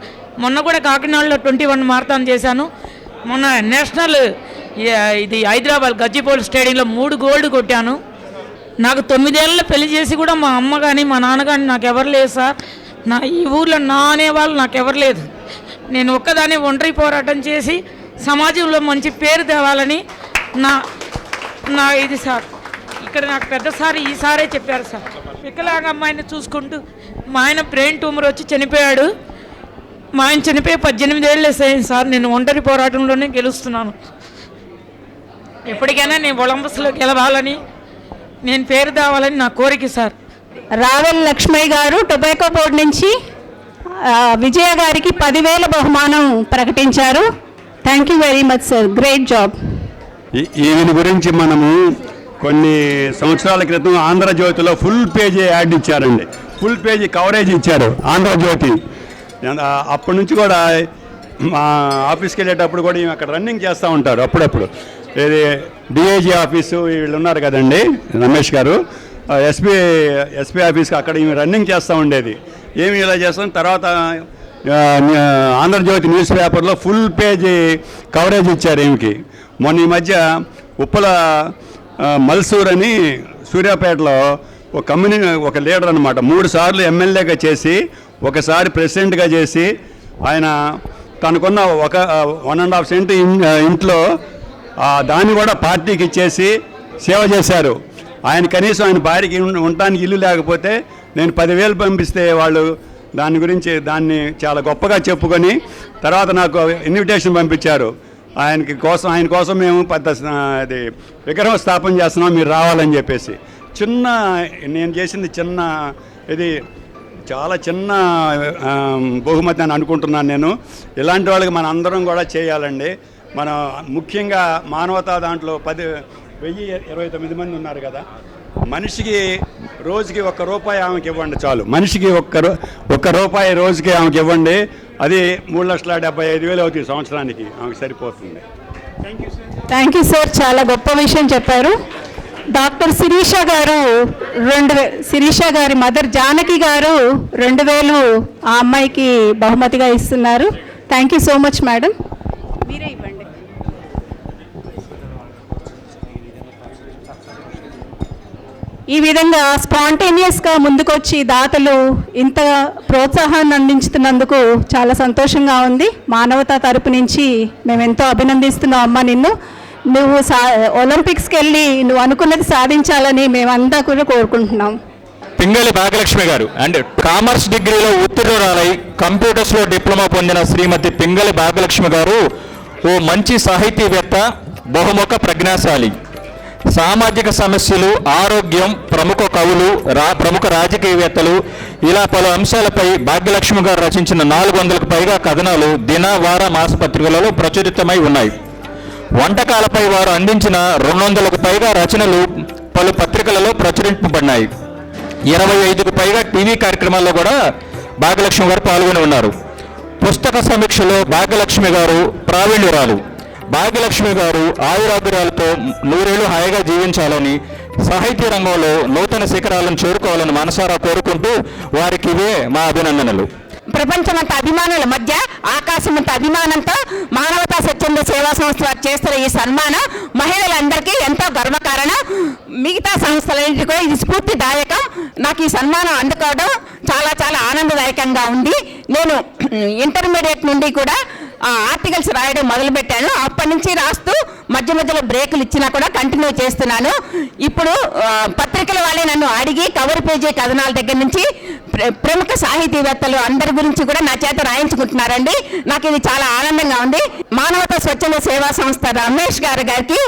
మొన్న కూడా కాకినాడలో 21 మారతాను చేశాను. మొన్న నేషనల్ ఇది హైదరాబాద్ గచ్చిబౌలి స్టేడియంలో 3 గోల్డ్ కొట్టాను. నాకు 9 ఏళ్ళలో పెళ్లి చేసి కూడా మా అమ్మ కానీ మా నాన్న కానీ నాకు ఎవరు లేదు సార్. ఈ ఊర్లో నా అనేవాళ్ళు నాకు ఎవరు లేదు. నేను ఒక్కదాన్ని ఒంటరి పోరాటం చేసి సమాజంలో మంచి పేరు తేవాలని నా ఇది సార్. ఇక్కడ నాకు పెద్ద సార్ ఈసారే చెప్పారు సార్. వికలాంగ అమ్మాయిని చూసుకుంటూ మా ఆయన బ్రెయిన్ ట్యూమర్ వచ్చి చనిపోయాడు. మా ఆయన చనిపోయి 18 ఏళ్ళు అయింది సార్. నేను ఒంటరి పోరాటంలోనే గెలుస్తున్నాను. ఎప్పటికైనా నేను ఒలింపిక్స్లో గెలవాలని, నేను పేరు తేవాలని నా కోరిక సార్. రావెల్ లక్ష్మయ్య గారు టొబాకో బోర్డు నుంచి విజయ గారికి 10,000 బహుమానం ప్రకటించారు. Thank you very much sir, great job. ఈయన గురించి మనము కొన్ని సంవత్సరాల క్రితం ఆంధ్రజ్యోతిలో ఫుల్ పేజీ యాడ్ ఇచ్చారండి. ఫుల్ పేజీ కవరేజ్ ఇచ్చారు ఆంధ్రజ్యోతి. అప్పటి నుంచి కూడా మా ఆఫీస్కి వెళ్ళేటప్పుడు కూడా అక్కడ రన్నింగ్ చేస్తూ ఉంటారు అప్పుడప్పుడు. ఇది డిఐజీ ఆఫీసు వీళ్ళు ఉన్నారు కదండి, రమేష్ గారు, ఎస్పీ ఆఫీస్కి అక్కడ ఈమె రన్నింగ్ చేస్తూ ఉండేది. ఏమి ఇలా చేస్తాం. తర్వాత ఆంధ్రజ్యోతి న్యూస్ పేపర్లో ఫుల్ పేజీ కవరేజ్ ఇచ్చారు ఈమెకి. మొన్న ఈ మధ్య ఉప్పల మల్సూర్ అని సూర్యాపేటలో ఒక లీడర్ అనమాట, 3 సార్లు ఎమ్మెల్యేగా చేసి ఒకసారి ప్రెసిడెంట్గా చేసి ఆయన తనకున్న 1.5 సెంట్ ఇంట్లో దాన్ని కూడా పార్టీకి ఇచ్చేసి సేవ చేశారు. ఆయన కనీసం ఆయన భార్యకి ఉండటానికి ఇల్లు లేకపోతే నేను 10,000 పంపిస్తే వాళ్ళు దాన్ని చాలా గొప్పగా చెప్పుకొని తర్వాత నాకు ఇన్విటేషన్ పంపించారు. ఆయన కోసం మేము అది విగ్రహం స్థాపన చేస్తున్నాం, మీరు రావాలని చెప్పేసి. నేను చేసింది ఇది చాలా చిన్న బహుమతి అని అనుకుంటున్నాను నేను. ఇలాంటి వాళ్ళకి మన అందరం కూడా చేయాలండి. మనం ముఖ్యంగా మానవతా దాంట్లో 1029 మంది ఉన్నారు కదా, మనిషికి రోజుకి ₹1 ఆమెకి ఇవ్వండి చాలు. మనిషికి ₹1 రోజుకి ఆమెకి ఇవ్వండి, అది 3,75,000 అవుతుంది సంవత్సరానికి, ఆమెకు సరిపోతుంది. థ్యాంక్ యూ సార్, చాలా గొప్ప విషయం చెప్పారు. డాక్టర్ శిరీష గారు శిరీష గారి మదర్ జానకి గారు 2,000 ఆ అమ్మాయికి బహుమతిగా ఇస్తున్నారు. Thank you so much madam. మీరే ఇవ్వండి. ఈ విధంగా స్పాంటేనియస్గా ముందుకొచ్చి దాతలు ఇంత ప్రోత్సాహాన్ని అందించుతున్నందుకు చాలా సంతోషంగా ఉంది. మానవతా తరపు నుంచి మేము ఎంతో అభినందిస్తున్నాం అమ్మ నిన్ను. నువ్వు ఒలింపిక్స్కి వెళ్ళి నువ్వు అనుకున్నది సాధించాలని మేమంతా కూడా కోరుకుంటున్నాం. పింగళి భాగ్యలక్ష్మి గారు అండ్ కామర్స్ డిగ్రీలో ఉత్తీర్ణురాలై కంప్యూటర్స్లో డిప్లొమా పొందిన శ్రీమతి పింగళి భాగ్యలక్ష్మి గారు ఓ మంచి సాహితీవేత్త, బహుముఖ ప్రజ్ఞాశాలి. సామాజిక సమస్యలు, ఆరోగ్యం, ప్రముఖ కవులు, ప్రముఖ రాజకీయవేత్తలు ఇలా పలు అంశాలపై భాగ్యలక్ష్మి గారు రచించిన 400కు పైగా కథనాలు దిన, వార, మాసపత్రికలలో ప్రచురితమై ఉన్నాయి. వంటకాలపై వారు అందించిన 200కు పైగా రచనలు పలు పత్రికలలో ప్రచురింపబడినాయి. 25కు పైగా టీవీ కార్యక్రమాల్లో కూడా భాగ్యలక్ష్మి గారు పాల్గొని ఉన్నారు. పుస్తక సమీక్షలో భాగ్యలక్ష్మి గారు ప్రావీణ్యురాలు. భాగ్యలక్ష్మి గారు ఆయురాగ్యాలతో 100 ఏళ్లు హాయిగా జీవించాలని, సాహిత్య రంగంలో నూతన శిఖరాలను చేరుకోవాలని మనసారా కోరుకుంటూ వారికి ఇవే మా అభినందనలు. ప్రపంచమంత అభిమానుల మధ్య ఆకాశమంత అభిమానంతో మానవతా స్వచ్ఛంద సేవా సంస్థ వారు చేస్తున్న ఈ సన్మానం మహిళలందరికీ ఎంతో గర్వకారణం. మిగతా సంస్థలన్నింటికి కూడా ఇది స్ఫూర్తిదాయకం. నాకు ఈ సన్మానం అందుకోవడం చాలా చాలా ఆనందదాయకంగా ఉంది. నేను ఇంటర్మీడియట్ నుండి కూడా ఆర్టికల్స్ రాయడం మొదలుపెట్టాను. అప్పటి నుంచి రాస్తూ మధ్య మధ్యలో బ్రేకులు ఇచ్చినా కూడా కంటిన్యూ చేస్తున్నాను. ఇప్పుడు పత్రికల వాళ్ళే నన్ను అడిగి కవర్ పేజీ కథనాల దగ్గర నుంచి ప్రముఖ సాహితీవేత్తలు అందరి గురించి కూడా నా చేత రాయించుకుంటున్నారండి. నాకు ఇది చాలా ఆనందంగా ఉంది. మానవతా స్వచ్ఛంద సేవా సంస్థ గారికి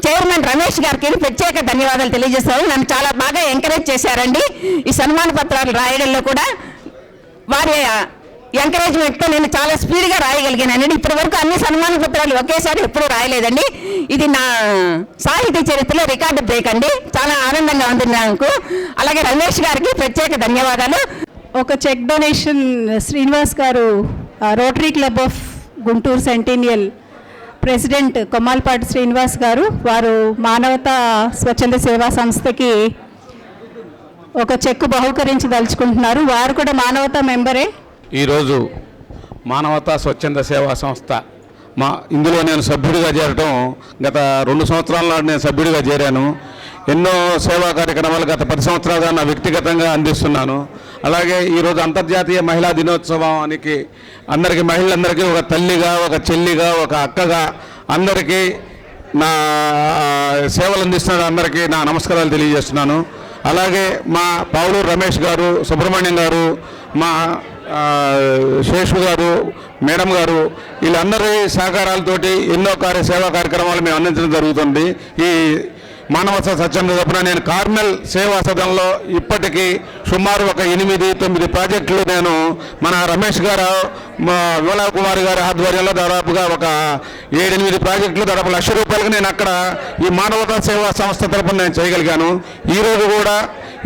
చైర్మన్ రమేష్ గారికి ప్రత్యేక ధన్యవాదాలు తెలియజేస్తారు. నన్ను చాలా బాగా ఎంకరేజ్ చేశారండి. ఈ సన్మాన పత్రాలు రాయడంలో కూడా వారి ఎంకరేజ్మెంట్తో నేను చాలా స్పీడ్గా రాయగలిగానండి. ఇప్పటి వరకు అన్ని సన్మాన పత్రాలు ఒకేసారి ఎప్పుడూ రాయలేదండి. ఇది నా సాహితీ చరిత్రలో రికార్డు బ్రేక్ అండి. చాలా ఆనందంగా ఉంది నాకు. అలాగే రమేష్ గారికి ప్రత్యేక ధన్యవాదాలు. ఒక చెక్ డొనేషన్ శ్రీనివాస్ గారు, rotary club of Guntur centennial president Kommalapati Srinivas గారు, వారు మానవతా స్వచ్ఛంద సేవా సంస్థకి ఒక చెక్కు బహుకరించదలుచుకుంటున్నారు. వారు కూడా మానవతా మెంబరే. ఈరోజు మానవతా స్వచ్ఛంద సేవా సంస్థ ఇందులో నేను సభ్యుడిగా చేరటం గత 2 సంవత్సరాల నేను సభ్యుడిగా చేరాను. ఎన్నో సేవా కార్యక్రమాలు గత 10 సంవత్సరాలుగా నా వ్యక్తిగతంగా అందిస్తున్నాను. అలాగే ఈరోజు అంతర్జాతీయ మహిళా దినోత్సవానికి మహిళలందరికీ ఒక తల్లిగా, ఒక చెల్లిగా, ఒక అక్కగా అందరికీ నా సేవలు అందిస్తున్న అందరికీ నా నమస్కారాలు తెలియజేస్తున్నాను. అలాగే మా పావులూరు రమేష్ గారు, సుబ్రహ్మణ్యం గారు, మా శేషు గారు, మేడం గారు, వీళ్ళందరి సహకారాలతోటి ఎన్నో సేవా కార్యక్రమాలు మేము అందించడం జరుగుతుంది. ఈ మానవతా స్వచ్ఛంద తరపున నేను కార్మెల్ సేవా సదనంలో ఇప్పటికీ సుమారు ఒక 8-9 ప్రాజెక్టులు నేను మన రమేష్ గారు, మా విమలా కుమారి గారి ఆధ్వర్యంలో దాదాపుగా ఒక 7-8 ప్రాజెక్టులు దాదాపు ₹1,00,000 నేను అక్కడ ఈ మానవతా సేవా సంస్థ తరపున నేను చేయగలిగాను. ఈరోజు కూడా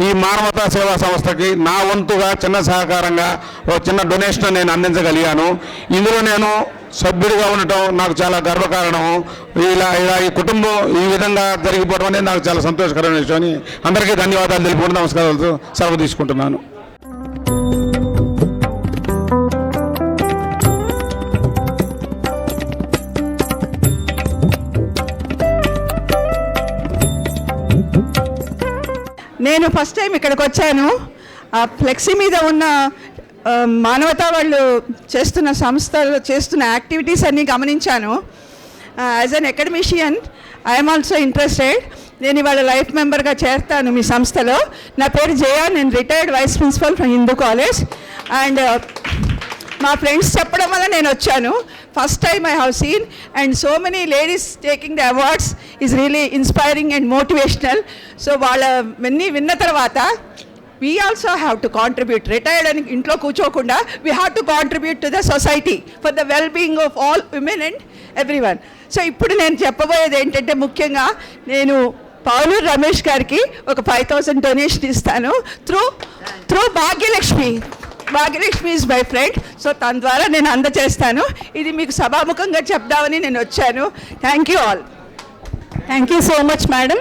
ఈ మానవతా సేవా సంస్థకి నా వంతుగా చిన్న సహకారంగా ఒక చిన్న డొనేషన్ నేను అందించగలిగాను. ఇందులో నేను సభ్యుడిగా ఉండటం నాకు చాలా గర్వకారణం. ఇలా ఈ కుటుంబం ఈ విధంగా జరిగిపోవడం అనేది నాకు చాలా సంతోషకరమైన విషయం. అందరికీ ధన్యవాదాలు తెలుపుకుంటూ నమస్కారాలతో సెలవు తీసుకుంటున్నాను. నేను ఫస్ట్ టైం ఇక్కడికి వచ్చాను. ఆ ఫ్లెక్సీ మీద ఉన్న మానవతా వాళ్ళు చేస్తున్న సంస్థలు చేస్తున్న యాక్టివిటీస్ అన్నీ గమనించాను. As an academician I'm also interested. నేను ఇవాళ లైఫ్ మెంబర్గా చేరుతాను మీ సంస్థలో. నా పేరు జయ, నేను retired vice principal from Hindu college. And మా ఫ్రెండ్స్ చెప్పడం వల్ల నేను వచ్చాను. First time I have seen and so many ladies taking the awards is really inspiring and motivational. So వాళ్ళన్నీ విన్న తర్వాత we also have to contribute. Retired and ఇంట్లో కూర్చోకుండా we have to contribute to the society for the well-being of all women and everyone. So ఇప్పుడు నేను చెప్పబోయేది ఏంటంటే, ముఖ్యంగా నేను పావులూరు రమేష్ గారికి ఒక 5,000 డొనేషన్ ఇస్తాను through Bhagyalakshmi. Bhagyalakshmi is my friend. So తన ద్వారా నేను అందజేస్తాను. ఇది మీకు సభాముఖంగా చెప్దామని నేను వచ్చాను. Thank you all. Thank you so much madam.